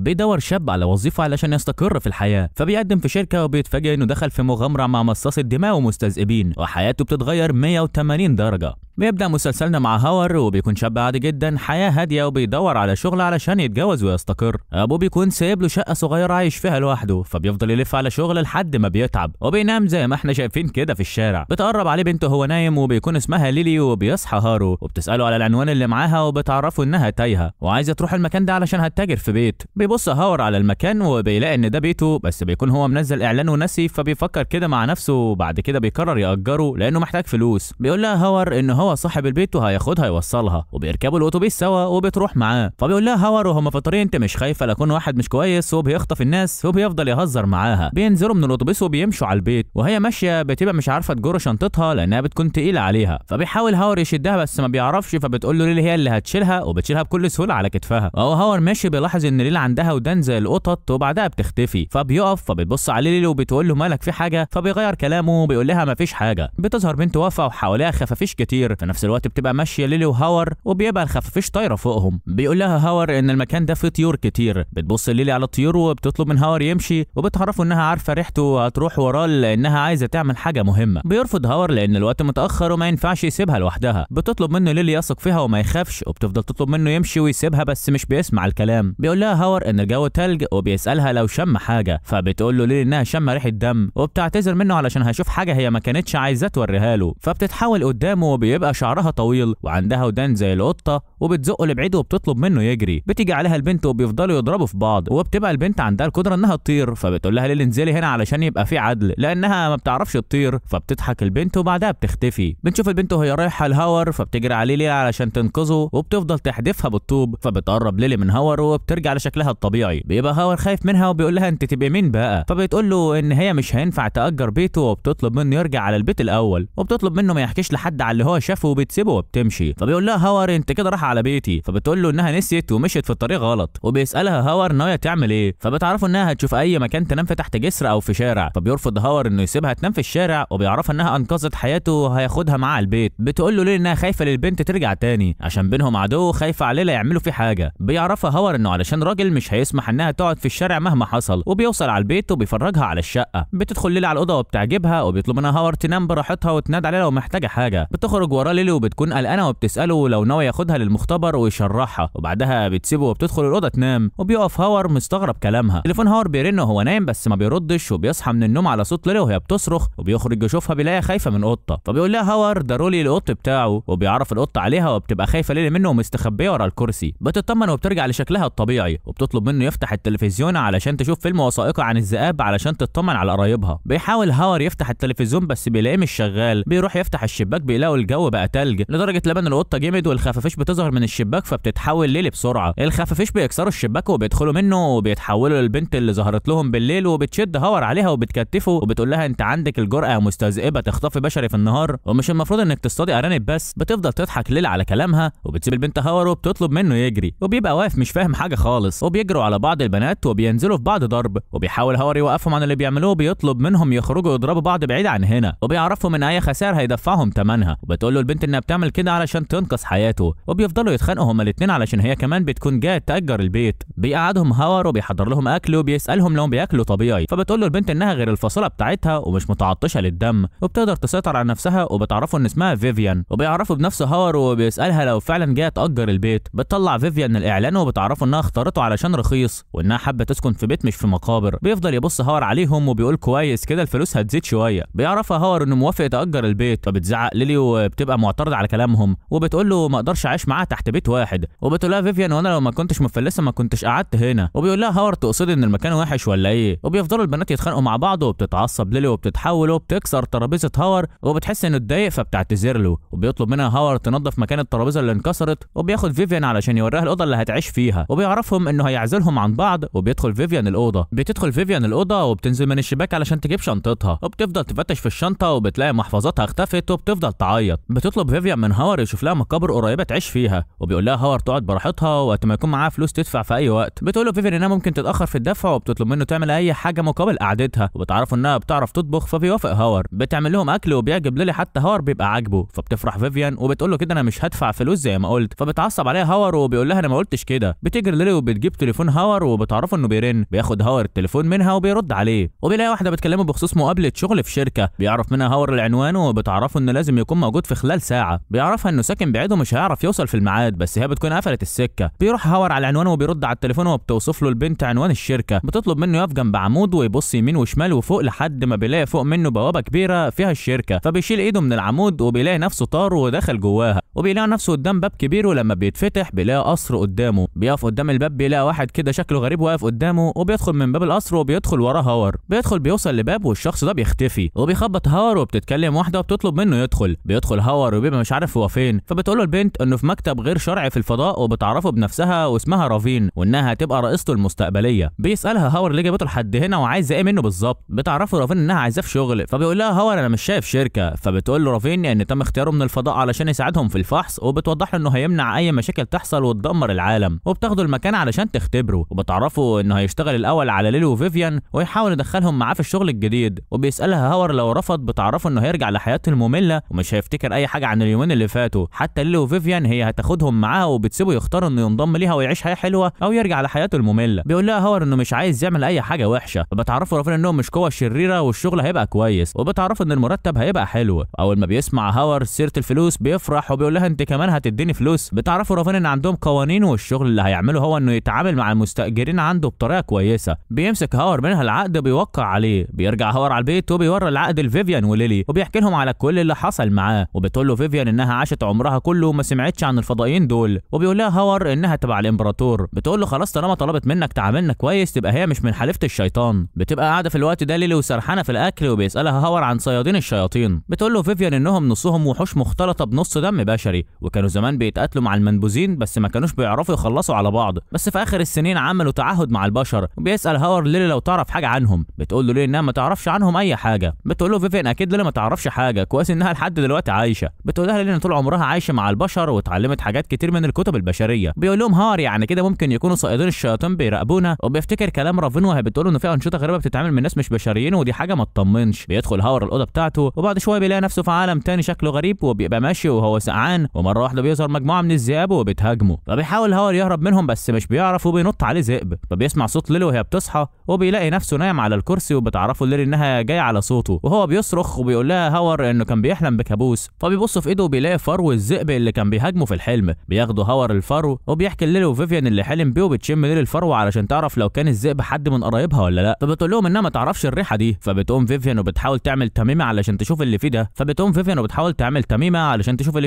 بيدور شاب على وظيفه علشان يستقر في الحياه، فبيقدم في شركه وبيتفاجئ انه دخل في مغامره مع مصاص الدماء ومستذئبين وحياته بتتغير 180 درجه. بيبدأ مسلسلنا مع هاور وبيكون شاب عادي جدا، حياة هادية، وبيدور على شغل علشان يتجوز ويستقر. أبوه بيكون سايب له شقة صغيرة عايش فيها لوحده، فبيفضل يلف على شغل لحد ما بيتعب وبينام زي ما احنا شايفين كده في الشارع. بتقرب عليه بنته وهو نايم وبيكون اسمها ليلي، وبيصحى هارو وبتسأله على العنوان اللي معاها وبتعرفه انها تايهة وعايزة تروح المكان ده علشان هتتاجر في بيت. بيبص هاور على المكان وبيلاقي ان ده بيته، بس بيكون هو منزل اعلان ونسي، فبيفكر كده مع نفسه وبعد كده بيقرر يأجره لانه محتاج فلوس. بيقول لها هاور ان هو صاحب البيت هياخدها يوصلها، وبيركبوا الاتوبيس سوا وبتروح معاه. فبيقول لها هاور وهم في الطريق انت مش خايفه لاكون واحد مش كويس وبيخطف الناس، وبيفضل يهزر معاها. بينزلوا من الاتوبيس وبيمشوا على البيت، وهي ماشيه بتبقى مش عارفه تجر شنطتها لانها بتكون تقيله عليها. فبيحاول هاور يشدها بس ما بيعرفش، فبتقول له ليلي هي اللي هتشيلها وبتشيلها بكل سهوله على كتفها. وهو هاور ماشي بيلاحظ ان ليلي عندها ودان زي القطط وبعدها بتختفي، فبيقف فبتبص على ليلي وبتقول له مالك في حاجه، فبيغير كلامه وبيقول لها مفيش حاجه. بتظهر بنت واقفه وحواليها خفافيش كتير، في نفس الوقت بتبقى ماشيه ليلي وهاور وبيبقى الخفافيش طايره فوقهم. بيقول لها هاور ان المكان ده فيه طيور كتير. بتبص ليلي على الطيور وبتطلب من هاور يمشي، وبتعرفه انها عارفه ريحته وهتروح وراه لانها عايزه تعمل حاجه مهمه. بيرفض هاور لان الوقت متاخر وما ينفعش يسيبها لوحدها. بتطلب منه ليلي يثق فيها وما يخافش، وبتفضل تطلب منه يمشي ويسيبها بس مش بيسمع الكلام. بيقول لها هاور ان الجو تلج وبيسالها لو شم حاجه، فبتقول له ليلي انها شم ريحه دم، وبتعتذر منه علشان هيشوف حاجه هي ما كانتش عايزاه توريها له. فبتتحول قدامه وبيبقى شعرها طويل وعندها ودان زي القطه، وبتزقه لبعيد وبتطلب منه يجري. بتيجي عليها البنت وبيفضلوا يضربوا في بعض، وبتبقى البنت عندها القدره انها تطير، فبتقول لها ليلي انزلي هنا علشان يبقى في عدل لانها ما بتعرفش تطير. فبتضحك البنت وبعدها بتختفي. بنشوف البنت وهي رايحه لهاور، فبتجري عليه ليلي علشان تنقذه وبتفضل تحدفها بالطوب، فبتقرب ليلي من هاور وبترجع لشكلها الطبيعي. بيبقى هاور خايف منها وبيقول لها انت تبقي مين بقى، فبتقول له ان هي مش هينفع تأجر بيته، وبتطلب منه يرجع على البيت الاول، وبتطلب منه ما يحكيش لحد على اللي هو شافه وبتسيبه وبتمشي. فبيقول لها هاور انت كده رايحه على بيتي، فبتقول له انها نسيت ومشيت في الطريق غلط. وبيسالها هاور ناويه تعمل ايه، فبتعرفه انها هتشوف اي مكان تنام في تحت جسر او في شارع. فبيرفض هاور انه يسيبها تنام في الشارع، وبيعرفها انها انقذت حياته وهياخدها معاه البيت. بتقول له ليه انها خايفه للبنت ترجع تاني عشان بينهم عدو، خايفه عليه لا يعملوا فيه حاجه. بيعرفها هاور انه علشان راجل مش هيسمح انها تقعد في الشارع مهما حصل. وبيوصل على البيت وبيفرجها على الشقه. بتدخل ليلي على الاوضه وبتعجبها، وبيطلب منها هاور تنام براحتها وتنادي عليها لو محتاجه حاجه. بتخرج وراه ليلي وبتكون قلقانه وبتساله لو ناوي ياخدها للمختبر ويشرحها، وبعدها بتسيبه وبتدخل الاوضه تنام. وبيقف هاور مستغرب كلامها. تليفون هاور بيرن وهو نايم بس ما بيردش، وبيصحى من النوم على صوت ليلي وهي بتصرخ، وبيخرج يشوفها بيلاقيها خايفه من قطه. فبيقول لها هاور ده رولي القط بتاعه، وبيعرف القطه عليها وبتبقى خايفه ليلي منه ومستخبيه ورا الكرسي. بتطمن وبترجع لشكلها الطبيعي، وبتطلب منه يفتح التلفزيون علشان تشوف فيلم وثائقي عن الذئاب علشان تطمن على قرايبها. بيحاول هاور يفتح التلفزيون بس بيلاقيه مش شغال. بيروح يفتح الشباك بيلاقوا الجو بقى تلج لدرجه لبن القطه جامد، والخفافيش بتظهر من الشباك فبتتحول ليلي بسرعه. الخفافيش بيكسروا الشباك وبيدخلوا منه وبيتحولوا للبنت اللي ظهرت لهم بالليل، وبتشد هاور عليها وبتكتفه وبتقول لها انت عندك الجرأه يا مستذئبه تخطفي بشري في النهار، ومش المفروض انك تصطادي ارانب بس. بتفضل تضحك ليلي على كلامها، وبتسيب البنت هاور وبتطلب منه يجري، وبيبقى واقف مش فاهم حاجه خالص. وبيجروا على بعض البنات وبينزلوا في بعض ضرب، وبيحاول هاور يوقفهم عن اللي بيعملوه، بيطلب منهم يخرجوا يضربوا بعض بعيد عن هنا، وبيعرفوا من اي خسائر هيدفعهم ثمنها. وبتقول له البنت انها بتعمل كده علشان تنقذ حياته. وبيفضلوا يتخانقوا هما الاثنين علشان هي كمان بتكون جايه تأجر البيت. بيقعدهم هاور وبيحضر لهم اكل وبيسالهم لو بياكلوا طبيعي. فبتقول له البنت انها غير الفصيله بتاعتها ومش متعطشه للدم، وبتقدر تسيطر على نفسها. وبتعرفوا ان اسمها فيفيان، وبيعرفوا بنفسه هاور وبيسالها لو فعلا جايه تأجر البيت. بتطلع فيفيان الاعلان وبتعرفوا انها اختارته علشان رخيص، وانها حابه تسكن في بيت مش في مقابر. بيفضل يبص هاور عليهم وبيقول كويس كده الفلوس هتزيد شويه. بيعرفها هاور انه موافق تأجر البيت، فبتزعق ليلي وبتبقى معترضه على كلامهم، وبتقول له ما اقدرش اعيش معاها تحت بيت واحد. وبتقول لها فيفيان وانا لو ما كنتش مفلسه ما كنتش قعدت هنا. وبيقول لها هاور تقصدي ان المكان وحش ولا ايه؟ وبيفضلوا البنات يتخانقوا مع بعض، وبتتعصب ليلي وبتتحول وبتكسر ترابيزه هاور، وبتحس انه اتضايق فبتعتذر له. وبيطلب منها هاور تنظف مكان الترابيزه اللي انكسرت، وبياخد فيفيان علشان يوريها الاوضه اللي هتعيش فيها. وبيعرفهم انه هيعزلهم عن بعض، وبيدخل فيفيان الاوضه. بتدخل فيفيان الاوضه وبتنزل من الشباك علشان تجيب شنطتها، وبتفضل تفتش في الشنطه وبتلاقي محفظاتها اختفت، وبتفضل تعيط. بتطلب فيفيان من هاور يشوف لها مقابر قريبه تعيش فيها، وبيقول لها هاور تقعد براحتها وقت ما يكون معاها فلوس تدفع في اي وقت. بتقول له فيفيان انها ممكن تتاخر في الدفع، وبتطلب منه تعمل اي حاجه مقابل قعدتها، وبتعرفوا انها بتعرف تطبخ فبيوافق هاور. بتعمل لهم اكل وبيعجب ليلي، حتى هاور بيبقى عاجبه، فبتفرح فيفيان وبتقول له كده انا مش هدفع فلوس زي ما قلت. فبتعصب عليها هاور وبيقول لها انا ما قلتش كده. بتجري ليلي وبتجيب تليفون هاور وبتعرفوا انه بيرن. بياخد هاور التليفون منها وبيرد عليه، وبيلاقي واحده بتكلمه بخصوص مقابله شغل في شركه. بيعرف منها هاور العنوان وبتعرفوا انه لازم يكون موجود في خلال ساعه. بيعرفها انه ساكن بعيد ومش هيعرف يوصل في الميعاد، بس هي بتكون قفلت السكه. بيروح هاور على العنوان وبيرد على التليفون وبتوصف له البنت عنوان الشركه. بتطلب منه يقف جنب عمود ويبص يمين وشمال وفوق لحد ما بيلاقي فوق منه بوابه كبيره فيها الشركه. فبيشيل ايده من العمود وبيلاقي نفسه طار ودخل جواها، وبيلاقي نفسه قدام باب كبير، ولما بيتفتح بيلاقي قصر قدامه. بيقف قدام الباب بيلاقي واحد كده شكله غريب واقف قدامه، وبيدخل من باب القصر وبيدخل وراه هاور. بيوصل لباب والشخص ده بيختفي، وبيخبط هاور وبتتكلم واحده وبتطلب منه يدخل. بيدخل هاور وبيبقى مش عارف هو فين. فبتقول له البنت انه في مكتب غير شرعي في الفضاء، وبتعرفه بنفسها واسمها رافين، وانها هتبقى رئيسته المستقبليه. بيسالها هاور ليه جابته لحد هنا وعايزه ايه منه بالظبط. بتعرفه رافين انها عايزاه في شغل. فبيقول لها هاور انا مش شايف شركه. فبتقول له رافين ان تم اختياره من الفضاء علشان يساعدهم في الفحص، وبتوضح له انه هيمنع اي مشاكل تحصل وتدمر العالم، وبتاخده المكان علشان تختبره. وبتعرفه انه هيشتغل الاول على ليلي وفيفيان ويحاول يدخلهم معاه في الشغل الجديد. وبيسالها هاور لو رفض بتعرفه انه هيرجع لحياته الممله ومش هيفتكر اي حاجه عن اليومين اللي فاتوا. حتى ليلي وفيفيان هي هتاخدهم معاها وبتسيبه يختار انه ينضم ليها ويعيش حياه حلوه او يرجع لحياته الممله. بيقول لها هاور انه مش عايز يعمل اي حاجه وحشه. فبتعرفه رافين انهم مش قوه شريره والشغل هيبقى كويس، وبتعرفه ان المرتب هيبقى حلو. اول ما بيسمع هاور سيره الفلوس بيفرح وبيقول لها انت كمان هتديني فلوس. بتعرفوا رافين ان عندهم قوانين، والشغل اللي هيعمله هو انه يتعامل مع المستاجرين عنده بطريقه كويسه. بيمسك هاور منها العقد بيوقع عليه. بيرجع هاور على البيت وبيوري العقد لفيفيان وليلي، وبيحكي لهم على كل اللي حصل معاه. وبتقول له فيفيان انها عاشت عمرها كله وما سمعتش عن الفضائيين دول، وبيقول لها هاور انها تبع الامبراطور. بتقول له خلاص طالما طلبت منك تعاملنا كويس تبقى هي مش من حليفه الشيطان. بتبقى قاعده في الوقت ده ليلي وسرحانه في الاكل، وبيسالها هاور عن صيادين الشياطين. بتقول له فيفيان انهم نصهم وحوش مختلطه بنص دم بشري، وكانوا زمان بيتقاتلوا مع المنبوذين بس ما كانوش بيعرفوا يخلصوا على بعض، بس في اخر السنين عملوا تعهد مع البشر. وبيسال هاور ليلي لو تعرف حاجه عنهم. بتقول له ليه انها ما تعرفش عنهم اي حاجه. بتقول له فيفيان اكيد ليلي ما تعرفش حاجه، كويس انها لحد دلوقتي عايشه. بتقول لها ليلي ان طول عمرها عايشه مع البشر واتعلمت حاجات كتير من الكتب البشريه. بيقول لهم هاور يعني كده ممكن يكونوا صيادين الشياطين بيراقبونا. وبيفتكر كلام رافين وهي بتقول انه في انشطه غريبه بتتعمل من ناس مش بشريين، ودي حاجه ما تطمنش. بيدخل هاور الاوضه بتاعته، وبعد شويه بيلاقي نفسه في عالم تاني شكله غريب، وبيبقى ماشي وهو سقعان، ومره واحده بيظهر مجموعه من الذئاب وبتهاجمه. فبيحاول هاور يهرب منهم بس مش بيعرف، وبينط عليه ذئب. فبيسمع صوت ليلي وهي بتصحى، وبيلاقي نفسه نايم على الكرسي. وبتعرفه ليلي انها جايه على صوته وهو بيصرخ، وبيقول لها هاور انه كان بيحلم بكابوس. فبيبص في ايده وبيلاقي فرو الذئب اللي كان بيهاجمه في الحلم. بياخدوا هاور الفرو وبيحكي ليلي وفيفيان اللي حلم بيه، وبتشم ليلي الفرو علشان تعرف لو كان الذئب حد من قرايبها ولا لا. فبتقول لهم انها ما تعرفش الريحه دي. فبتقوم فيفيان وبتحاول تعمل تميمه علشان تشوف اللي فيه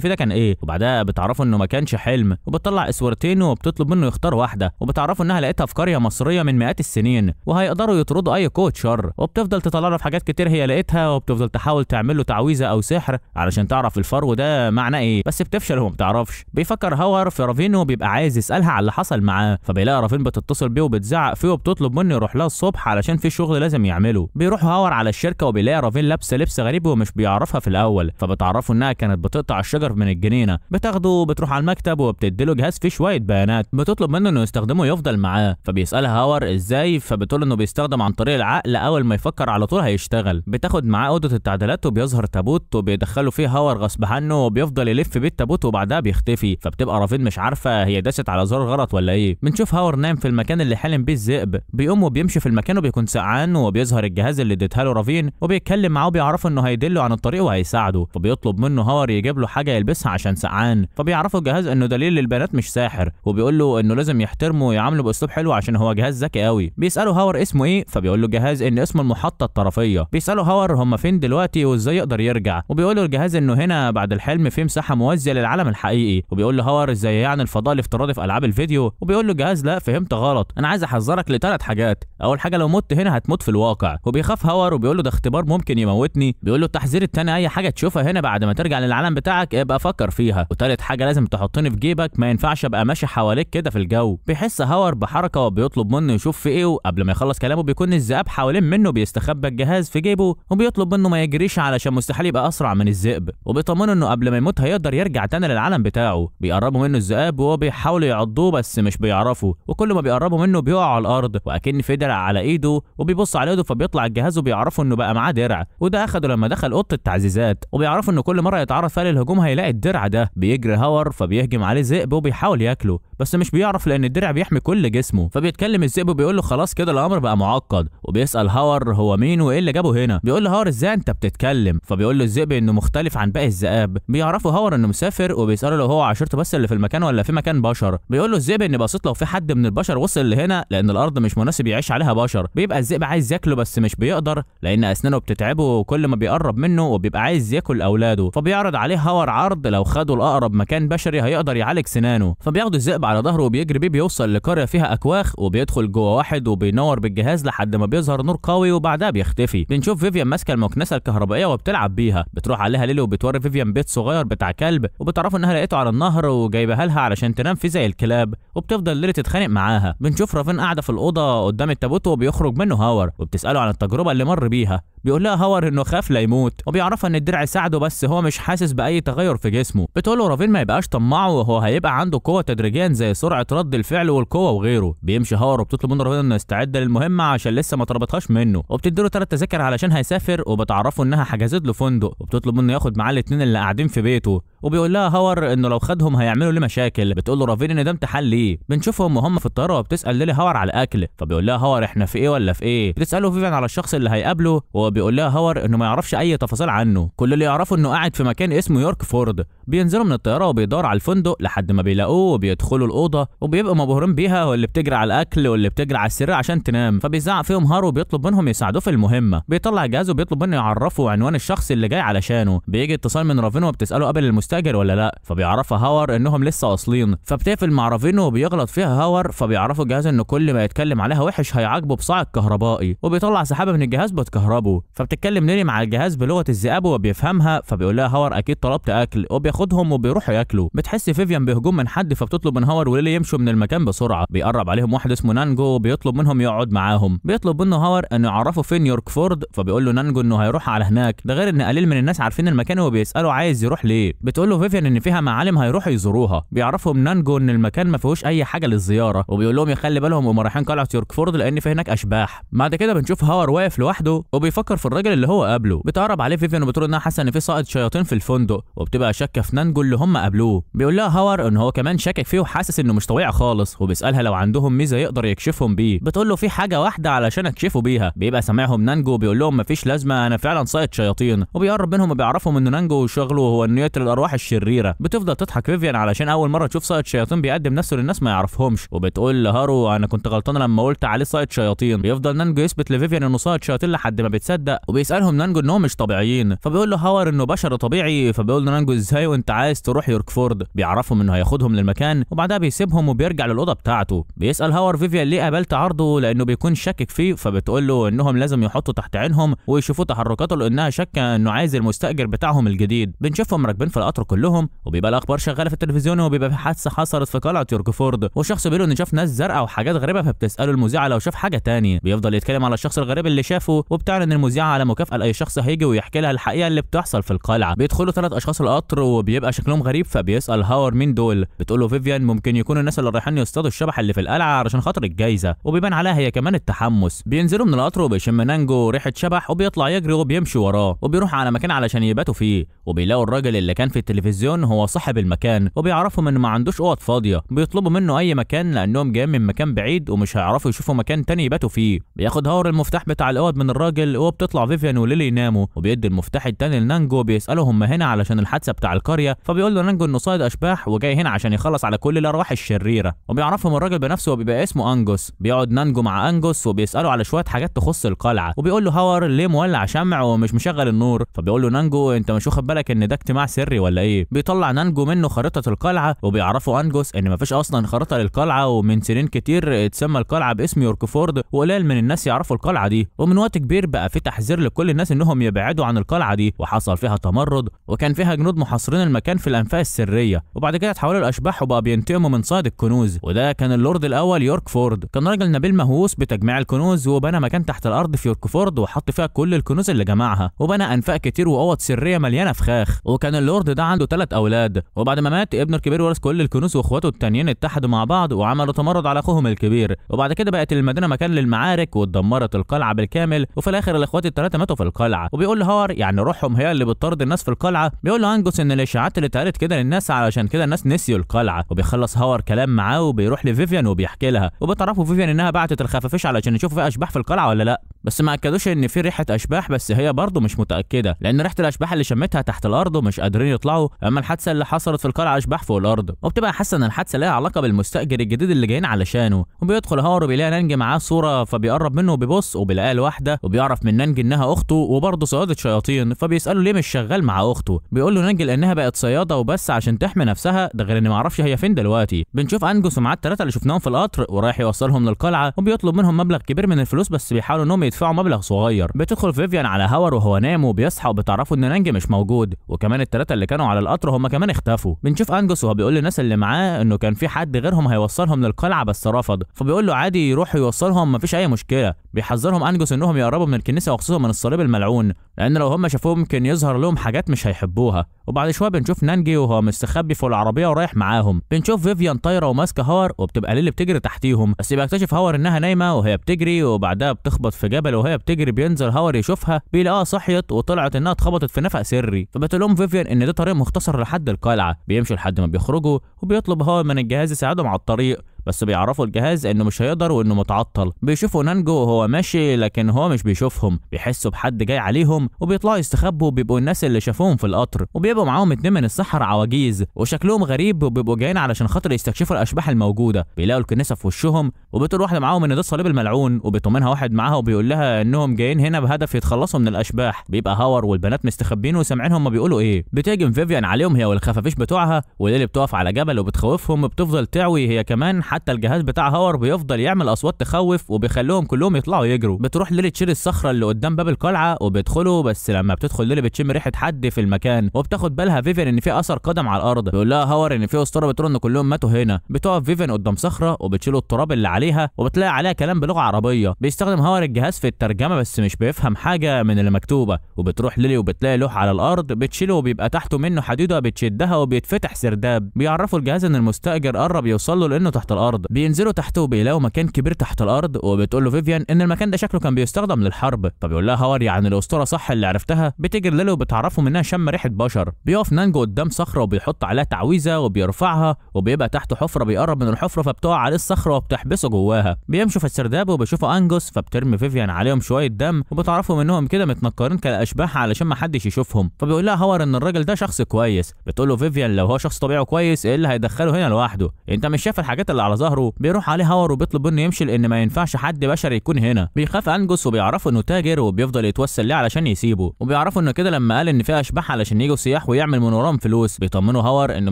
ده. كان ايه. وبعدها بتعرفوا انه ما كانش حلم، وبتطلع اسورتين وبتطلب منه يختار واحده. وبتعرفوا انها لقيتها في قريه مصريه من مئات السنين وهيقدروا يطردوا اي قوه شر. وبتفضل تطلع له في حاجات كتير هي لقيتها، وبتفضل تحاول تعمل له تعويذه او سحر علشان تعرف الفرو ده معناه ايه، بس بتفشل وما بتعرفش. بيفكر هاور في رافين وبيبقى عايز يسالها على اللي حصل معاه. فبيلاقي رافين بتتصل بيه وبتزعق فيه وبتطلب منه يروح لها الصبح علشان في شغل لازم يعمله. بيروح هاور على الشركه وبيلاقي رافين لابسه لبس غريب ومش بيعرفها في الاول. فبتعرفوا انها كانت بتقطع الشجر من الجنينه. بتاخده وبتروح على المكتب وبتديله جهاز فيه شويه بيانات. بتطلب منه انه يستخدمه يفضل معاه. فبيسالها هاور ازاي. فبتقول انه بيستخدم عن طريق العقل، اول ما يفكر على طول هيشتغل. بتاخد معاه اوضه التعديلات وبيظهر تابوت وبيدخله فيه هاور غصب عنه، وبيفضل يلف بيه التابوت وبعدها بيختفي. فبتبقى رافين مش عارفه هي داست على زر غلط ولا ايه. بنشوف هاور نايم في المكان اللي حلم بيه الذئب. بيقوم وبيمشي في المكان وبيكون سقعان، وبيظهر الجهاز اللي اديتها له رافين وبيتكلم معاه وبيعرف انه هيدله عن الطريق وهيساعده. فبيطلب منه هاور يجيب له حاجه يلبسها عشان سقعان. فبيعرفوا الجهاز انه دليل للبنات مش ساحر، وبيقول له انه لازم يحترمه ويعامله باسلوب حلو عشان هو جهاز ذكي قوي. بيساله هاور اسمه ايه. فبيقول له الجهاز ان اسمه المحطه الطرفيه. بيساله هاور هم فين دلوقتي وازاي يقدر يرجع. وبيقول له الجهاز انه هنا بعد الحلم في مساحه موازيه للعالم الحقيقي. وبيقول له هاور ازاي يعني الفضاء الافتراضي في العاب الفيديو. وبيقول له الجهاز لا فهمت غلط، انا عايز احذرك لثلاث حاجات. اول حاجه لو مت هنا هتموت في الواقع. وبيخاف هاور وبيقول له ده اختبار ممكن يموتني. بيقول له التحذير الثاني اي حاجه تشوفها هنا بعد ما ترجع للعالم بتاعك ابقى فكر فيها. وثالث حاجه لازم تحطني في جيبك، ما ينفعش ابقى ماشي حواليك كده في الجو. بيحس هاور بحركه وبيطلب منه يشوف في ايه، وقبل ما يخلص كلامه بيكون الذئاب حوالين منه بيستخبى الجهاز في جيبه. وبيطلب منه ما يجريش علشان مستحيل يبقى اسرع من الذئب. وبيطمنوا انه قبل ما يموت هيقدر يرجع تاني للعالم بتاعه. بيقربوا منه الذئاب وهو بيحاولوا يعضوه بس مش بيعرفوا، وكل ما بيقربوا منه بيقعوا على الارض واكن في درع على ايده، وبيبص على ايده فبيطلع الجهاز وبيعرفوا انه بقى معاه درع، وده اخده لما دخل اوضه التعزيزات، وبيعرفوا انه كل مره يتعرض فيها للهجوم هيلاقي الدرع ده. بيجري هاور فبيهجم عليه ذئب وبيحاول ياكله، بس مش بيعرف لان الدرع بيحمي كل جسمه. فبيتكلم الذئب وبيقول له خلاص كده الامر بقى معقد، وبيسال هاور هو مين وايه اللي جابه هنا. بيقول له هاور ازاي انت بتتكلم؟ فبيقول له الذئب انه مختلف عن باقي الذئاب. بيعرفوا هاور انه مسافر وبيسالوا لو هو عشيرته بس اللي في المكان ولا في مكان بشر. بيقول له الذئب ان بسيط لو في حد من البشر وصل لهنا لان الارض مش مناسب يعيش عليها بشر. بيبقى الذئب عايز ياكله بس مش بيقدر لان اسنانه بتتعبه وكل ما بيقرب منه وبيبقى عايز ياكل اولاده. فبيعرض عليه هاور عرض لو خده لاقرب مكان بشري هيقدر يعالج سنانه. فبياخد الذئب على ظهره وبيجري بيه، بيوصل لقريه فيها اكواخ وبيدخل جوه واحد وبينور بالجهاز لحد ما بيظهر نور قوي وبعدها بيختفي. بنشوف فيفيان ماسكه المكنسه الكهربائيه وبتلعب بيها. بتروح عليها ليلي وبتوري فيفيان بيت صغير بتاع كلب، وبتعرفوا انها لقيته على النهر وجايبها لها علشان تنام فيه زي الكلاب، وبتفضل ليلي تتخانق معاها. بنشوف رافين قاعده في الاوضه قدام التابوت وبيخرج منه هاور وبتساله عن التجربه اللي مر بيها. بيقول لها هاور انه خاف لا يموت، وبيعرفها ان الدرع ساعده بس هو مش حاسس باي تغير في جسمه. بتقول له رافين ما يبقاش طماعه وهو هيبقى عنده قوه تدريجيا زي سرعه رد الفعل والقوه وغيره. بيمشي هاور وبتطلب منه رافين انه يستعد للمهمه عشان لسه ما طلبتهاش منه، وبتديله 3 تذاكر علشان هيسافر، وبتعرفه انها حجزت له فندق، وبتطلب منه ياخد معاه الاثنين اللي قاعدين في بيته. وبيقول لها هاور انه لو خدهم هيعملوا له مشاكل. بتقول له رافين ان ده امتحان ليه. بنشوفهم وهم في الطياره وبتسال ليلي هاور على الاكل، فبيقول لها هاور احنا في ايه ولا في ايه. بتساله فيفيان على الشخص اللي هيقابله، وبيقول لها هاور انه ما يعرفش اي تفاصيل عنه، كل اللي يعرفه انه قاعد في مكان اسمه يوركفورد. بينزلوا من الطياره وبيدوروا على الفندق لحد ما بيلاقوه، وبيدخلوا الاوضه وبيبقوا مبهورين بيها، واللي بتجري على الاكل واللي بتجري على السرير عشان تنام. فبيزعق فيهم هاور وبيطلب منهم يساعدوه في المهمه. بيطلع الجهاز وبيطلب منه يعرفوا عنوان الشخص اللي جاي علشانه. بيجي اتصال من رافينو وبتساله قبل المستاجر ولا لا، فبيعرفها هاور انهم لسه واصلين. فبتقفل مع رافينو وبيغلط فيها هاور، فبيعرفوا الجهاز انه كل ما يتكلم عليها وحش هيعاقبه بصاعق كهربائي، وبيطلع سحابه من الجهاز بتكهربه. فبتتكلم نيلي مع الجهاز بلغه الذئاب وبيفهمها، فبيقول لها هاور اكيد طلبت اكل، وبياخدهم وبيروحوا ياكلوا. بتحس فيفيان بهجوم من حد فبتطلب من هاور وليلي يمشوا من المكان بسرعه. بيقرب عليهم واحد اسمه نانجو وبيطلب منهم يقعد معاهم. بيطلب منه هاور انه يعرفوا فين يوركفورد، فبيقول له نانجو انه هيروح على هناك، ده غير ان قليل من الناس عارفين المكان وبيسالوا عايز يروح ليه. بتقول له فيفيان ان فيها معالم هيروحوا يزوروها. بيعرفهم نانجو ان المكان ما فيهوش اي حاجه للزياره، وبيقول لهم يخلي بالهم وهم رايحين قلعه يوركفورد لان في هناك اشباح. بعد كده بنشوف هاور واقف لوحده وبيفكر في الراجل اللي هو قابله. بتقرب عليه فيفيان وبتقول انها حاسه ان في صائد شياطين في الفندق، وبتبقى شاكه في نانجو اللي هم قابلوه. بيقول لها هاور ان هو كمان شاكك فيه وحاسس انه مش طبيعي خالص، وبيسالها لو عندهم ميزه يقدر يكشفهم بيه. بتقول له في حاجه واحده علشان اكشفه بيها. بيبقى سامعهم نانجو وبيقول لهم مفيش لازمه انا فعلا صائد شياطين، وبيقرب منهم وبيعرفهم ان نانجو شغله هو انه يقتل الارواح الشريره. بتفضل تضحك فيفيان علشان اول مره تشوف صائد شياطين بيقدم نفسه للناس ما يعرفهمش، وبتقول لهارو انا كنت غلطان لما قلت عليه صائد شياطين. بيفضل نانجو يثبت لفيفيان انه صائد شياطين لحد ما بيتصدق، وبيسالهم نانجو انهم مش طبيعيين. فبيقول له هاور انه بشر طبيعي. فبيقول له نانجو ازاي وانت عايز تروح يوركفورد. بيعرفهم انه هياخدهم للمكان وبعدها بيسيبهم وبيرجع للاوضه بتاعته. بيسال هاور فيفيان ليه قابلت عرضه لانه بيكون شاكك فيه، فبتقول له انهم لازم يحطوا تحت عينهم ويشوفوا تحركاته لانها شاكه انه عايز المستاجر بتاعهم الجديد. بنشوفهم راكبين في القطر كلهم، وبيبقى الاخبار شغاله في التلفزيون، وبيبقى في حادثه حصلت في قلعه يوركفورد، والشخص بيقول انه شاف ناس زرقاء وحاجات غريبه، فبتساله المذيعه لو شاف حاجه تانية. بيفضل يتكلم على الشخص الغريب اللي شافه، وبتعلن المذيعه على مكافاه لاي شخص هيجي ويحكي لها الحقيقه اللي بتحصل في القلعه. بيدخلوا 3 اشخاص القطر وبيبقى شكلهم غريب، فبيسال هاور مين دول. بتقول له فيفيان ممكن يكونوا الناس اللي رايحين يصطادوا الشبح اللي في القلعه علشان خاطر الجايزه، وبيبان عليها هي كمان التحمس. بينزلوا من القطر وبيشم نانجو ريحه شبح وبيطلع يجري وبيمشي وراه، وبيروح على مكان علشان يباتوا فيه، وبيلاقوا الراجل اللي كان في التلفزيون هو صاحب المكان، وبيعرفهم انه ما عندوش اوض فاضيه. بيطلبوا منه اي مكان لانهم جايين من مكان بعيد ومش هيعرفوا يشوفوا مكان تاني يباتوا فيه. بياخد هاور المفتاح بتاع الاوض من الراجل، وبتطلع فيفيان وليلي يناموا، وبيدي المفتاح التاني لنانجو. بيساله هم هنا علشان الحادثه بتاع القريه، فبيقول له نانجو انه صايد اشباح وجاي هنا عشان يخلص على كل الارواح الشريره، وبيعرفهم الراجل بنفسه وبيبقى اسمه انجوس. بيقعد نانجو مع انجوس وبيساله على شويه حاجات تخص القلعه، وبيقول له هاور ليه مولع شمع ومش مشغل النور. فبيقول له نانجو انت مش واخد بالك ان ده اجتماع سري ولا ولا ايه. بيطلع نانجو منه خريطه القلعه وبيعرفوا انجوس ان مفيش اصلا خريطه للقلعه، ومن سنين كتير اتسمى القلعه باسم يوركفورد، وقليل من الناس يعرفوا القلعه دي، ومن وقت كبير بقى في تحذير لكل الناس انهم يبعدوا عن القلعه دي، وحصل فيها تمرد وكان فيها جنود محاصرين المكان في الانفاق السريه، وبعد كده اتحولوا الاشباح وبقى بينتقموا من صيد الكنوز. وده كان اللورد الاول يوركفورد، كان راجل نبيل مهووس بتجميع الكنوز، وبنى مكان تحت الارض في يوركفورد وحط فيها كل الكنوز اللي جمعها، وبنى انفاق كتير واوض سريه مليانه فخاخ. وكان اللورد ده عنده 3 اولاد، وبعد ما مات ابنه الكبير ورث كل الكنوز، واخواته التانيين اتحدوا مع بعض وعملوا تمرد على اخوهم الكبير، وبعد كده بقت المدينه مكان للمعارك واتدمرت القلعه بالكامل، وفي الاخر الاخوات الثلاثه ماتوا في القلعه. وبيقول هاور يعني روحهم هي اللي بتطرد الناس في القلعه. بيقول له انجوس ان الاشاعات اللي اتقالت كده للناس علشان كده الناس نسيوا القلعه. وبيخلص هاور كلام معاه وبيروح لفيفيان وبيحكي لها، وبتعرفوا فيفيان انها بعتت الخفافيش علشان يشوفوا في اشباح في القلعه ولا لا، بس ما اكدوش ان في ريحه اشباح، بس هي برضه مش متاكده لان ريحه الاشباح اللي شمتها تحت الارض ومش قادرين يطلعوا. اما الحادثه اللي حصلت في القلعه اشباح فوق الارض، وبتبقى حاسه ان الحادثه ليها علاقه بالمستاجر الجديد اللي جايين علشانه. وبيدخل هاور وبيلاقي نانج معاه صوره، فبيقرب منه وبيبص وبيلاقيها لوحده، وبيعرف من نانج انها اخته وبرضه صياده شياطين، فبيساله ليه مش شغال مع اخته. بيقول له نانج لانها بقت صياده وبس عشان تحمي نفسها، ده غير ان ما اعرفش هي فين دلوقتي. بنشوف انجوس ومعاه الثلاثه اللي شفناهم في القطر ورايح يوصلهم للقلعه، وبيطلب منهم مبلغ كبير من الفلوس بس بيحاولوا انهم يدفعوا مبلغ صغير. بتدخل فيفيان على هاور وهو نام وبيصحى، وبتعرفوا ان نانج مش موجود، وكمان الثلاثه اللي كانوا على القطر هم كمان اختفوا. بنشوف انجوس وهو بيقول للناس اللي معاه انه كان في حد غيرهم هيوصلهم للقلعه بس رفض، فبيقول له عادي يروح يوصلهم مفيش اي مشكله. بيحذرهم انجوس انهم يقربوا من الكنيسه وخصوصا من الصليب الملعون، لان لو هم شافوه ممكن يظهر لهم حاجات مش هيحبوها. وبعد شويه بنشوف نانجي وهو مستخبي فوق العربيه ورايح معاهم. بنشوف فيفيان طايره وماسكه هاور، وبتبقى ليلي بتجري تحتيهم، بس بيكتشف هاور انها نايمه وهي بتجري، وبعدها بتخبط في جبل وهي بتجري. بينزل هاور يشوفها بيلاقيها صحيت وطلعت انها اتخبطت في نفق سري، فبتقول فيفيان ان ده طريق مختصر لحد القلعه. بيمشوا لحد ما بيخرجوا، وبيطلب هاور من الجهاز يساعدهم على الطريق، بس بيعرفوا الجهاز انه مش هيقدر وانه متعطل. بيشوفوا نانجو وهو ماشي لكن هو مش بيشوفهم، بيحسوا بحد جاي عليهم وبيطلعوا يستخبوا، بيبقوا الناس اللي شافوهم في القطر، وبيبقوا معاهم 2 من السحر عواجيز وشكلهم غريب، وبيبقوا جايين علشان خاطر يستكشفوا الاشباح الموجوده. بيلاقوا الكنيسه في وشهم، وبتقول واحده معاهم ان ده الصليب الملعون، وبيطمنها واحد معاها وبيقول لها انهم جايين هنا بهدف يتخلصوا من الاشباح. بيبقى هاور والبنات مستخبين وسامعين هم بيقولوا ايه. بتهجم فيفيان عليهم هي والخفافيش بتوعها، وليلي بتقف على جبل وبتخوفهم، بتفضل تعوي هي كمان، حتى الجهاز بتاع هاور بيفضل يعمل اصوات تخوف وبيخليهم كلهم يطلعوا يجروا. بتروح ليلي تشيل الصخره اللي قدام باب القلعه وبيدخلوا، بس لما بتدخل ليلي بتشم ريحه حد في المكان، وبتاخد بالها فيفيان ان في اثر قدم على الارض. بيقول لها هاور ان في اسطوره بتقول ان كلهم ماتوا هنا. بتقف فيفيان قدام صخره وبتشيلوا التراب اللي عليها، وبتلاقي عليها كلام بلغه عربيه. بيستخدم هاور الجهاز في الترجمه بس مش بيفهم حاجه من اللي مكتوبه. وبتروح ليلي وبتلاقي لوح على الارض بتشيله، وبيبقى تحته منه حديده بتشدها وبيتفتح سرداب. بيعرفوا الجهاز ان المستاجر قرب يوصل له لانه تحت الارض. بينزلوا تحته بيلاقوا مكان كبير تحت الارض، وبتقول له فيفيان ان المكان ده شكله كان بيستخدم للحرب. فبيقول لها هاور يعني الاسطوره صح اللي عرفتها. بتجري ليلي وبتعرفوا منها شم ريحه بشر. بيقف نانجو قدام صخره وبيحط عليها تعويذه وبيرفعها، وبيبقى تحته حفره. بيقرب من الحفره فبتقع عليه الصخره وبتحبسه جواها. بيمشوا في السرداب وبيشوفوا انجوس، فبترمي فيفيان عليهم شويه دم، وبتعرفوا منهم كده متنكرين كالاشباح علشان ما حدش يشوفهم. فبيقول لها هاور ان الراجل ده شخص كويس. بتقول له فيفيان لو هو شخص طبيعي كويس ايه اللي هيدخله هنا لوحده؟ انت مش شايف الحاجات اللي على ظهره؟ بيروح عليه هاور وبيطلب انه يمشي لان ما ينفعش حد بشري يكون هنا. بيخاف انجوس وبيعرفوا انه تاجر وبيفضل يتوسل ليه علشان يسيبه، وبيعرفوا انه كده لما قال ان في اشباح علشان يجوا سياح ويعمل من وراهم فلوس. بيطمنوا هاور انه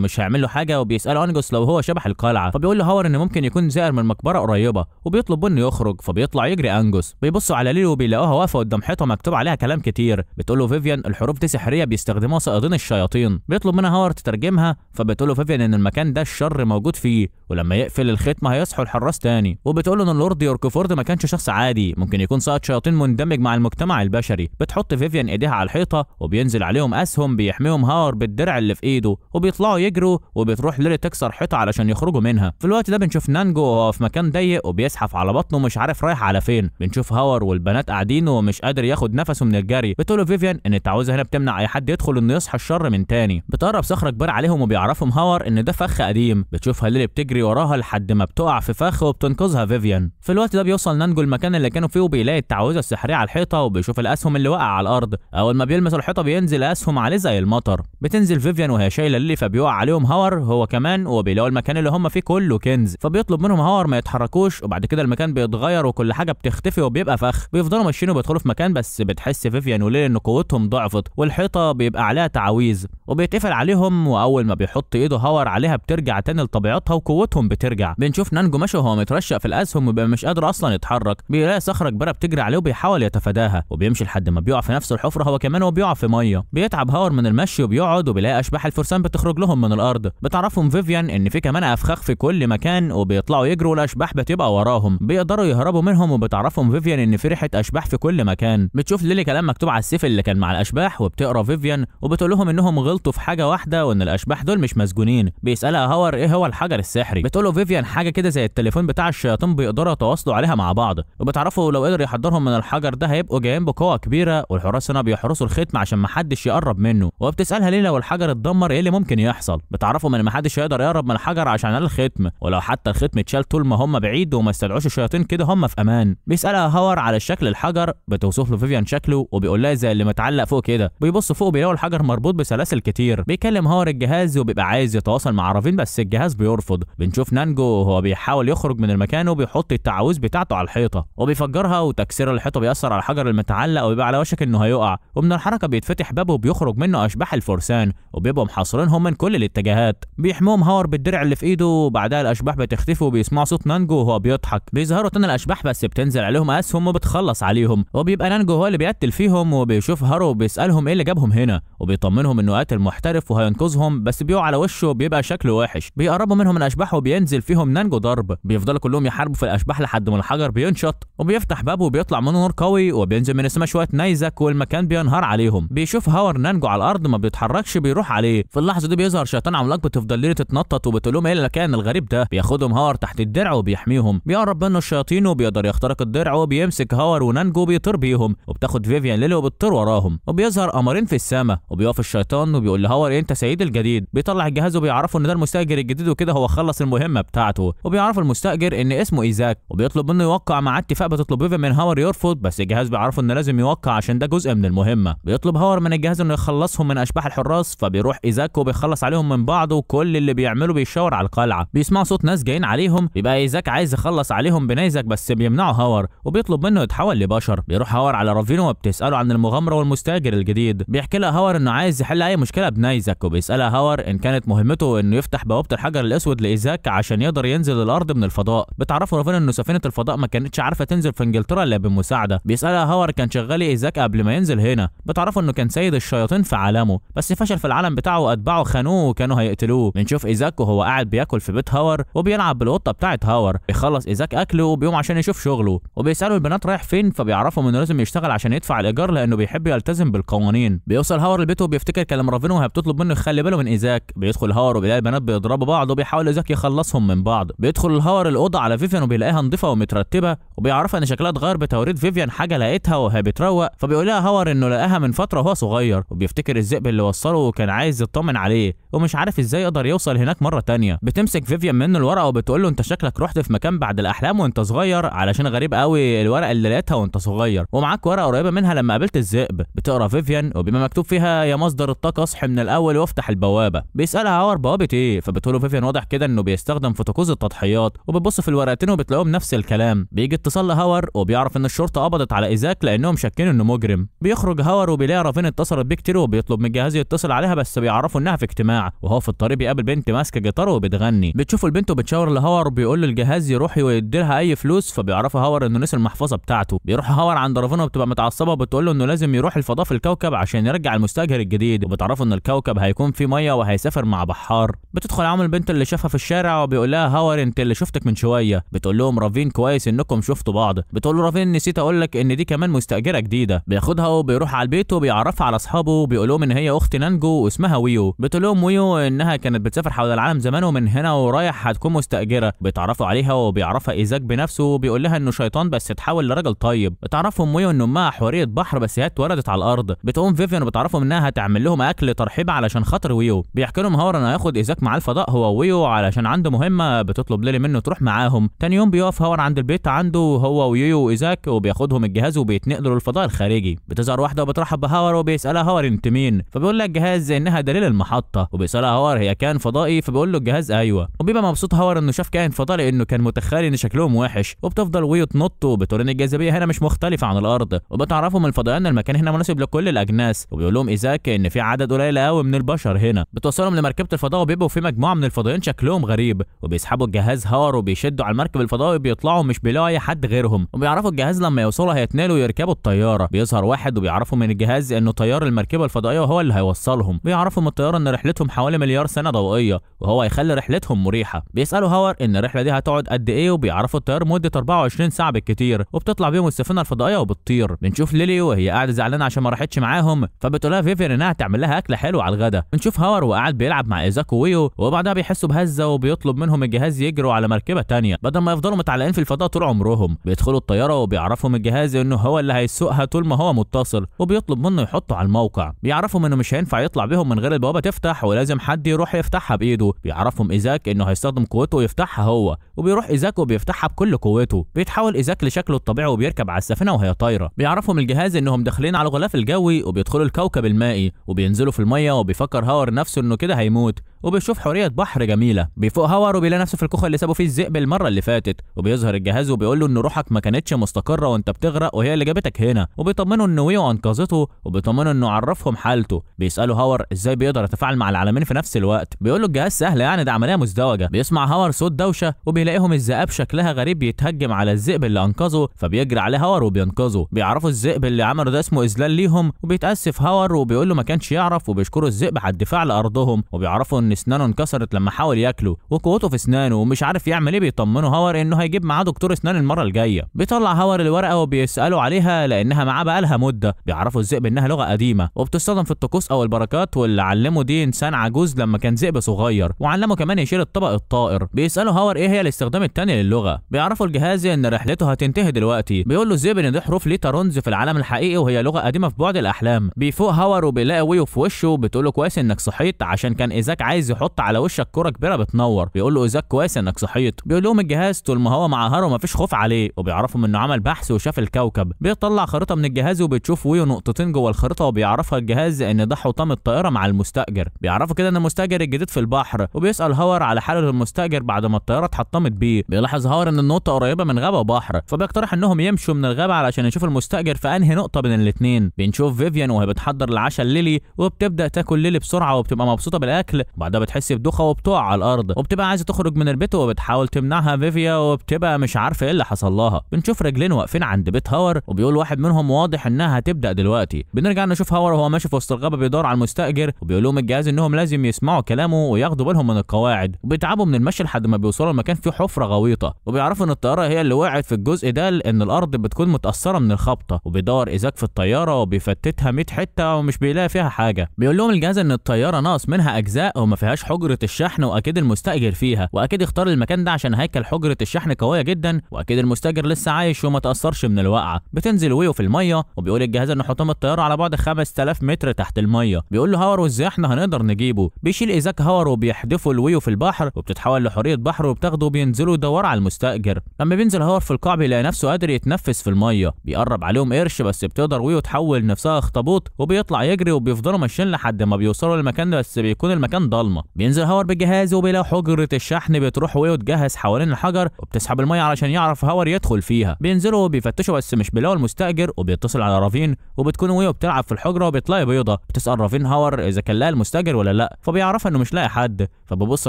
مش هيعمل له حاجه، وبيسالوا انجوس لو هو شبح القلعه. فبيقول له هاور ان ممكن يكون زائر من مقبره قريبه، وبيطلب انه يخرج. فبيطلع يجري انجوس. بيبصوا على ليلي وبيلاقوها واقفه قدام حيطه مكتوب عليها كلام كتير. بتقول له فيفيان الحروف دي سحريه بيستخدموها صائدين الشياطين. بيطلب منها هاور تترجمها، فبتقول له فيفيان ان المكان ده الشر موجود فيه، ولما يقفل الختمه هيصحوا الحراس تاني. وبتقول له ان اللورد يوركفورد ما كانش شخص عادي، ممكن يكون صائد شياطين مندمج مع المجتمع البشري. بتحط فيفيان ايديها على الحيطه وبينزل عليهم اسهم بيحميهم هاور بالدرع اللي في ايده، وبيطلعوا يجروا. وبتروح ليلي تكسر حيطه علشان يخرجوا منها. في الوقت ده بنشوف نانجو وهو في مكان ضيق وبيزحف على بطنه مش عارف رايح على فين. بنشوف هاور والبنات قاعدين ومش قادر ياخد نفسه من الجري. بتقول له فيفيان ان التعويذه هنا بتمنع اي حد يدخل انه يصحى الشر من تاني. بتقرب صخره كبيره عليهم وبيعرفهم هاور ان ده فخ قديم. بتشوفها ليلي بتجري بتجري وراها لحد ما بتقع في فخ وبتنقذها فيفيان. في الوقت ده بيوصل نانجو المكان اللي كانوا فيه وبيلاقي التعويذه السحريه على الحيطه وبيشوف الاسهم اللي وقع على الارض. اول ما بيلمس الحيطه بينزل اسهم عليه زي المطر. بتنزل فيفيان وهي شايله ليلي فبيقع عليهم هاور هو كمان وبيلاقوا المكان اللي هم فيه كله كنز. فبيطلب منهم هاور ما يتحركوش وبعد كده المكان بيتغير وكل حاجه بتختفي وبيبقى فخ. بيفضلوا ماشيين وبيدخلوا في مكان بس بتحس فيفيان وليلي ان قوتهم ضعفت والحيطه بيبقى عليها تعاويذ وبيتقفل عليهم. واول ما بيحط ايده هاور عليها بترجع تاني لطبيعتها وقوتهم بترجع. بنشوف نانجو ماشي وهو مترشق في الاسهم وبيبقى مش قادر اصلا يتحرك. بيلاقي صخره كبيره بتجري عليه وبيحاول يتفاداها وبيمشي لحد ما بيقع في نفس الحفره هو كمان وبيقع في ميه. بيتعب هاور من المشي وبيقعد وبيلاقي اشباح الفرسان بتخرج لهم من الارض. بتعرفهم فيفيان ان في كمان افخاخ في كل مكان وبيطلعوا يجروا والاشباح بتبقى وراهم. بيقدروا يهربوا منهم وبتعرفهم فيفيان ان في ريحه اشباح في كل مكان. بتشوف ليلي كلام مكتوب على السيف اللي كان مع الاشباح وبتقرا فيفيان وبتقول لهم انهم غلطوا في حاجه واحده وان الاشباح دول مش مسجونين. بيسالها هاور ايه هو الحجر السحري. بتقوله فيفيان حاجه كده زي التليفون بتاع الشياطين بيقدروا يتواصلوا عليها مع بعض. وبتعرفوا لو قدر يحضرهم من الحجر ده هيبقوا جايين بقوه كبيره والحراس هنا بيحرسوا الختم عشان محدش يقرب منه. وبتسالها ليه لو الحجر اتدمر ايه اللي ممكن يحصل. بتعرفوا ان محدش هيقدر يقرب من الحجر عشان الختم ولو حتى الختم اتشال طول ما هم بعيد وما استدعوش الشياطين كده هم في امان. بيسالها هاور على شكل الحجر. بتوصف له فيفيان شكله وبيقول لها زي اللي متعلق فوق كده. بيبص فوق بيلاقوا الحجر مربوط بسلاسل كتير. بيكلم هاور الجهاز وبيبقى عايز يتواصل مع رافين بس الجهاز بيرفض. بنشوف نانجو وهو بيحاول يخرج من المكان وبيحط التعويذ بتاعته على الحيطه وبيفجرها وتكسير الحيطه بيأثر على الحجر المتعلق وبيبقى على وشك انه هيقع. ومن الحركه بيتفتح بابه وبيخرج منه اشباح الفرسان وبيبقوا محاصرينهم من كل الاتجاهات. بيحموهم هاور بالدرع اللي في ايده وبعدها الاشباح بتختفي وبيسمعوا صوت نانجو وهو بيضحك. بيظهروا تاني الاشباح بس بتنزل عليهم اسهم وبتخلص عليهم وبيبقى نانجو هو اللي بيقتل فيهم. وبيشوف هارو وبيسالهم ايه اللي جابهم هنا وبيطمنهم انه قاتل محترف وهينقذهم بس بيقع على وشه وبيبقى شكله وحش. بيقربوا منهم الاشباح وبينزل فيهم نانجو ضرب. بيفضلوا كلهم يحاربوا في الاشباح لحد ما الحجر بينشط وبيفتح بابه وبيطلع منه نور قوي وبينزل من السما شويه نيزك والمكان بينهار عليهم. بيشوف هاور نانجو على الارض ما بيتحركش بيروح عليه. في اللحظه دي بيظهر شيطان عملاق بتفضل ليلي تتنطط وبتقول لهم ايه المكان الغريب ده. بياخدهم هاور تحت الدرع وبيحميهم. بيقرب منه الشياطين وبيقدر يخترق الدرع وبيمسك هاور ونانجو وبيطير بيهم وبتاخد فيفيان ليلي وبتطير وراهم. وبيظهر قمرين في السما وبيقف الشيطان وبيقول لهاور إيه انت سيد الجديد. بيطلع الجهاز وبيعرفوا ان ده المستاجر الجديد وكده هو خلص المهمه بتاعته. وبيعرف المستاجر ان اسمه ايزاك وبيطلب منه يوقع مع اتفاق. بتطلب فيفيان من هاور يرفض بس الجهاز بيعرفوا ان لازم يوقع عشان ده جزء من المهمه. بيطلب هاور من الجهاز انه يخلصهم من اشباح الحراس فبيروح ايزاك وبيخلص عليهم من بعض وكل اللي بيعمله بيشاور على القلعه. بيسمعوا صوت ناس جايين عليهم. بيبقى ايزاك عايز يخلص عليهم بنيزك بس بيمنعه هاور وبيطلب منه يتحول لبشر. بيروح هاور على رافينو وبتساله عن المغامره والمستاجر الجديد. بيحكي لها هاور انه عايز يحل اي مشكله بنيزك وبيسالها هاور ان كانت مهمته انه يفتح بوابه الحجر الاسود لايزاك عشان يقدر ينزل الارض من الفضاء. بتعرفوا رافينو انه سفينه الفضاء ما كانتش عارفه تنزل في انجلترا الا بمساعده. بيسالها هاور كان شغال ايزاك قبل ما ينزل هنا. بتعرفوا انه كان سيد الشياطين في عالمه بس فشل في العالم بتاعه واتباعه خانوه وكانوا هيقتلوه. بنشوف ايزاك وهو قاعد بياكل في بيت هاور وبيلعب بالقطه بتاعه هاور. بيخلص ايزاك اكله وبيقوم عشان يشوف شغله وبيسالوا البنات رايح فين فبيعرفوا انه لازم يشتغل عشان يدفع الايجار لانه بيحب يلتزم بالقوانين. بيوصل هاور لبيته وبيفتكر كلام رافينو وهي بتطلب منه يخلي باله من ايزاك. بيدخل هاور وبيلاقي البنات بيضربوا بعض وبيحاول ايزاك يخلصهم من بعض. بيدخل هاور الاوضه على فيفيان وبيلاقيها نظيفه ومترتبه وبيعرفها ان شكلها اتغير بتوريد فيفيان حاجه لقيتها وهي بتروق. فبيقول لها هاور انه لقاها من فتره وهو صغير وبيفتكر الذئب اللي وصله وكان عايز يطمن عليه ومش عارف ازاي يقدر يوصل هناك مره تانية. بتمسك فيفيان منه الورقه وبتقول له انت شكلك رحت في مكان بعد الاحلام وانت صغير علشان غريب قوي الورقه اللي لقيتها وانت صغير ومعاك ورقه قريبه منها لما قابلت الذئب. بتقرا فيفيان وبيبقى مكتوب فيها يا مصدر الطاقه اصحي من الاول وافتح البوابه. بيسالها هاور بوابه ايه فبتقول له فيفيان واضح كده انه بيستخدم في طقوس التضحيات وبتبص في الورقتين وبتلاقيهم نفس الكلام. بيجي اتصال لهاور وبيعرف ان الشرطه قبضت على ايزاك لانهم شاكين انه مجرم. بيخرج هاور وبيلاقي رافين اتصلت بيه كتير وبيطلب من الجهاز يتصل عليها بس بيعرفوا انها في اجتماع. وهو في الطريق بيقابل بنت ماسكه جيتار وبتغني. بتشوفوا البنت وبتشاور لهاور وبيقول له الجهاز يروح ويدي لها اي فلوس فبيعرفوا هاور انه نسي المحفظه بتاعته. بيروح هاور عند رافين وبتبقى متعصبه وبتقول له انه لازم يروح الفضاء في الكوكب عشان يرجع المستاجر الجديد. وبتعرفوا ان الكوكب هيكون فيه ميه وهيسافر مع بحار. بتدخل عامل البنت اللي شافها في الشارع وبيقول لها هاور انت اللي شفتك من شويه. بتقول لهم رافين كويس انكم شفتوا بعض. بتقول له رافين نسيت اقول لك ان دي كمان مستاجره جديده. بياخدها وبيروح على البيت وبيعرفها على اصحابه وبيقول لهم ان هي اخت نانجو واسمها ويو. بتقول لهم ويو انها كانت بتسافر حول العالم زمان ومن هنا ورايح هتكون مستاجره. بيتعرفوا عليها وبيعرفها ايزاك بنفسه وبيقول لها انه شيطان بس اتحول لراجل طيب. بتعرفهم ويو ان امها حوريه بحر بس هي اتولدت على الارض. بتقوم فيفيان وبتعرفهم انها هتعمل لهم اكل ترحيب علشان خاطر ويو. بيحكي لهم هاور انه هياخد ايزاك مع الفضاء هو ويو علشان عشان عنده مهمه بتطلب ليلي منه تروح معاهم. تاني يوم بيقف هاور عند البيت عنده هو ويويو وايزاك وبياخدهم الجهاز وبيتنقلوا للفضاء الخارجي. بتظهر واحده وبترحب بهاور وبيسالها هاور انت مين، فبيقول لها الجهاز انها دليل المحطه، وبيسالها هاور هي كائن فضائي، فبيقول له الجهاز ايوه. وبيبقى مبسوط هاور انه شاف كائن فضائي لانه كان متخيل ان شكلهم وحش. وبتفضل ويو تنط وبتقول ان الجاذبيه هنا مش مختلفه عن الارض، وبتعرفوا من الفضائيين المكان هنا مناسب لكل الاجناس. وبيقول لهم ايزاك ان في عدد قليل قوي من البشر هنا. بتوصلهم لمركبه الفضاء وبيبقوا في مجموعه من الفضائيين شكلهم غريب، وبيسحبوا الجهاز هاور وبيشدوا على المركب الفضائي وبيطلعوا مش بيلاقوا اي حد غيرهم. وبيعرفوا الجهاز لما يوصلوا هيتنقلوا ويركبوا الطياره. بيظهر واحد وبيعرفوا من الجهاز انه طيار المركبه الفضائيه وهو اللي هيوصلهم. بيعرفوا من الطياره ان رحلتهم حوالي مليار سنه ضوئيه وهو هيخلي رحلتهم مريحه. بيسالوا هاور ان الرحله دي هتقعد قد ايه، وبيعرفوا الطيار مده 24 ساعه بالكتير، وبتطلع بيهم السفينه الفضائيه وبتطير. بنشوف ليلي وهي قاعده زعلانه عشان ما راحتش معاهم، فبتقول لها فيفيان انها تعمل لها اكله حلوه على الغدا. بنشوف هاور وقاعد بيلعب مع ايزاك وويو، وبعدها بيحسوا بهزه وبيطلب منهم الجهاز يجروا على مركبه تانية بدل ما يفضلوا متعلقين في الفضاء طول عمرهم. بيدخلوا الطياره وبيعرفوا من الجهاز انه هو اللي هيسوقها طول ما هو متصل، وبيطلب منه يحطه على الموقع. بيعرفوا انه مش هينفع يطلع بيهم من غير البوابه تفتح ولازم حد يروح يفتحها بايده. بيعرفهم ايزاك انه هيستخدم قوته ويفتحها هو، وبيروح ايزاك وبيفتحها بكل قوته. بيتحول ايزاك لشكله الطبيعي وبيركب على السفينه وهي طايره. بيعرفهم الجهاز انهم داخلين على الغلاف الجوي وبيدخلوا الكوكب المائي وبينزلوا في الميه، وبيفكر هاور نفسه انه كده هيموت، وبيشوف حوريه بحر جميله. بيفوق هاور وبيلاقي نفسه في الكوخ اللي سابوا فيه الذئب المره اللي فاتت، وبيظهر الجهاز وبيقول له ان روحك ما كانتش مستقره وانت بتغرق وهي اللي جابتك هنا. وبيطمنه ان ويو انقذته، وبيطمنه انه عرفهم حالته. بيسالوا هاور ازاي بيقدر يتفاعل مع العالمين في نفس الوقت. بيقول له الجهاز سهل يعني، ده عمليه مزدوجه. بيسمع هاور صوت دوشه وبيلاقيهم الذئاب شكلها غريب بيتهجم على الذئب اللي انقذه، فبيجري عليه هاور وبينقذه. بيعرفوا الذئب اللي عمله ده اسمه اذلال ليهم، وبيتاسف هاور وبيقول له ما كانش يعرف، وبيشكروا الذئب على الدفاع لارضهم. وبيعرفوا ان اسنانه انكسرت لما حاول ياكله وقوته في اسنانه ومش عارف يعمل ايه. بيطمنوا هاور انه هيجيب معاه دكتور اسنان المره الجايه. بيطلع هاور الورقه وبيسالوا عليها لانها معاه بقالها مده. بيعرفوا الذئب انها لغه قديمه وبتستخدم في الطقوس او البركات، واللي علمه دي انسان عجوز لما كان ذئب صغير، وعلمه كمان يشيل الطبق الطائر. بيسالوا هاور ايه هي الاستخدام الثاني للغه. بيعرفوا الجهاز ان رحلته هتنتهي دلوقتي. بيقول له الذئب ان دي حروف ليتا رونز في العالم الحقيقي وهي لغه قديمه في بعد الاحلام. بيفوق هاور وبيلاقي ويو في وشه، بتقول له كويس انك صحيت عشان كان ايزاك عايز يحط على وشك كره كبيره بتنور. بيقول له ايزاك كويس انك صحيت. بيقول لهم الجهاز طول ما هو مع هارو مفيش خوف عليه، وبيعرفوا انه عمل بحث وشاف الكوكب. بيطلع خريطه من الجهاز وبتشوف ويو نقطتين جوه الخريطه، وبيعرفها الجهاز ان ده حطام الطائره مع المستاجر. بيعرفوا كده ان المستاجر الجديد في البحر، وبيسال هاور على حاله المستاجر بعد ما الطياره اتحطمت بيه. بيلاحظ هاور ان النقطه قريبه من غابه وبحر، فبيقترح انهم يمشوا من الغابه علشان يشوف المستاجر في انهي نقطه بين الاثنين. بنشوف فيفيان وهي بتحضر العشاء ليلي، وبتبدا تاكل ليلي بسرعه وبتبقى مبسوطه بالاكل، وبعدها بتحس بدوخه وبتقع على الارض، وبتبقى عايزه تخرج من البيت وبتحاول تمنعها فيفيا، وبتبقى مش عارفه ايه اللي حصل لها. بنشوف رجلين واقفين عند بيت هاور، وبيقول واحد منهم واضح انها هتبدا دلوقتي. بنرجع نشوف هاور وهو ماشي في وسط الغابه بيدور على المستاجر، وبيقول لهم الجهاز انهم لازم يسمعوا كلامه وياخدوا بالهم من القواعد. وبيتعبوا من المشي لحد ما بيوصلوا لمكان فيه حفره غويطه، وبيعرفوا ان الطياره هي اللي وقعت في الجزء ده لان الارض بتكون متاثره من الخبطه. وبيدور ايزاك في الطياره وبيفتتها 100 حته ومش بيلاقي فيها حاجه. بيقول لهم الجهاز ان الطياره ناقص منها اجزاء وما فيهاش حجره الشحن، واكيد المستاجر فيها، واكيد اختار المكان ده عشان هيكل حجره الشحن قويه جدا، واكيد المستاجر لسه عايش وما تاثرش من الوقعه. بتنزل ويو في الميه، وبيقول الجهاز ان حطام الطياره على بعد 5000 متر تحت الميه. بيقول له هاور وازاي احنا هنقدر نجيبه. بيشيل ايزاك هاور وبيحدفوا الويو في البحر، وبتتحول لحوريه بحر وبتاخده وبينزلوا يدوروا على المستاجر. لما بينزل هاور في القاع بيلاقي نفسه قادر يتنفس في الميه. بيقرب عليهم قرش بس بتقدر ويو تحول نفسها اخطبوط، وبيطلع يجري، وبيفضلوا ماشيين لحد ما بيوصلوا للمكان ده بس بيكون المكان ضلمه. بينزل هاور بالجهاز وبيلاقي حجره الشحن، بتروح ويو تجهز حوالين الحجر وبتسحب الميه علشان يعرف هاور يدخل فيها. بينزلوا وبيفتشوا بس مش بيلاقوا المستاجر، وبيتصل على رافين وبتكون ويو بتلعب في الحجره وبتلاقي بيضه. بتسال رافين هاور اذا كان لاقي المستاجر ولا لا، فبيعرف انه مش لاقي حد، فبيبص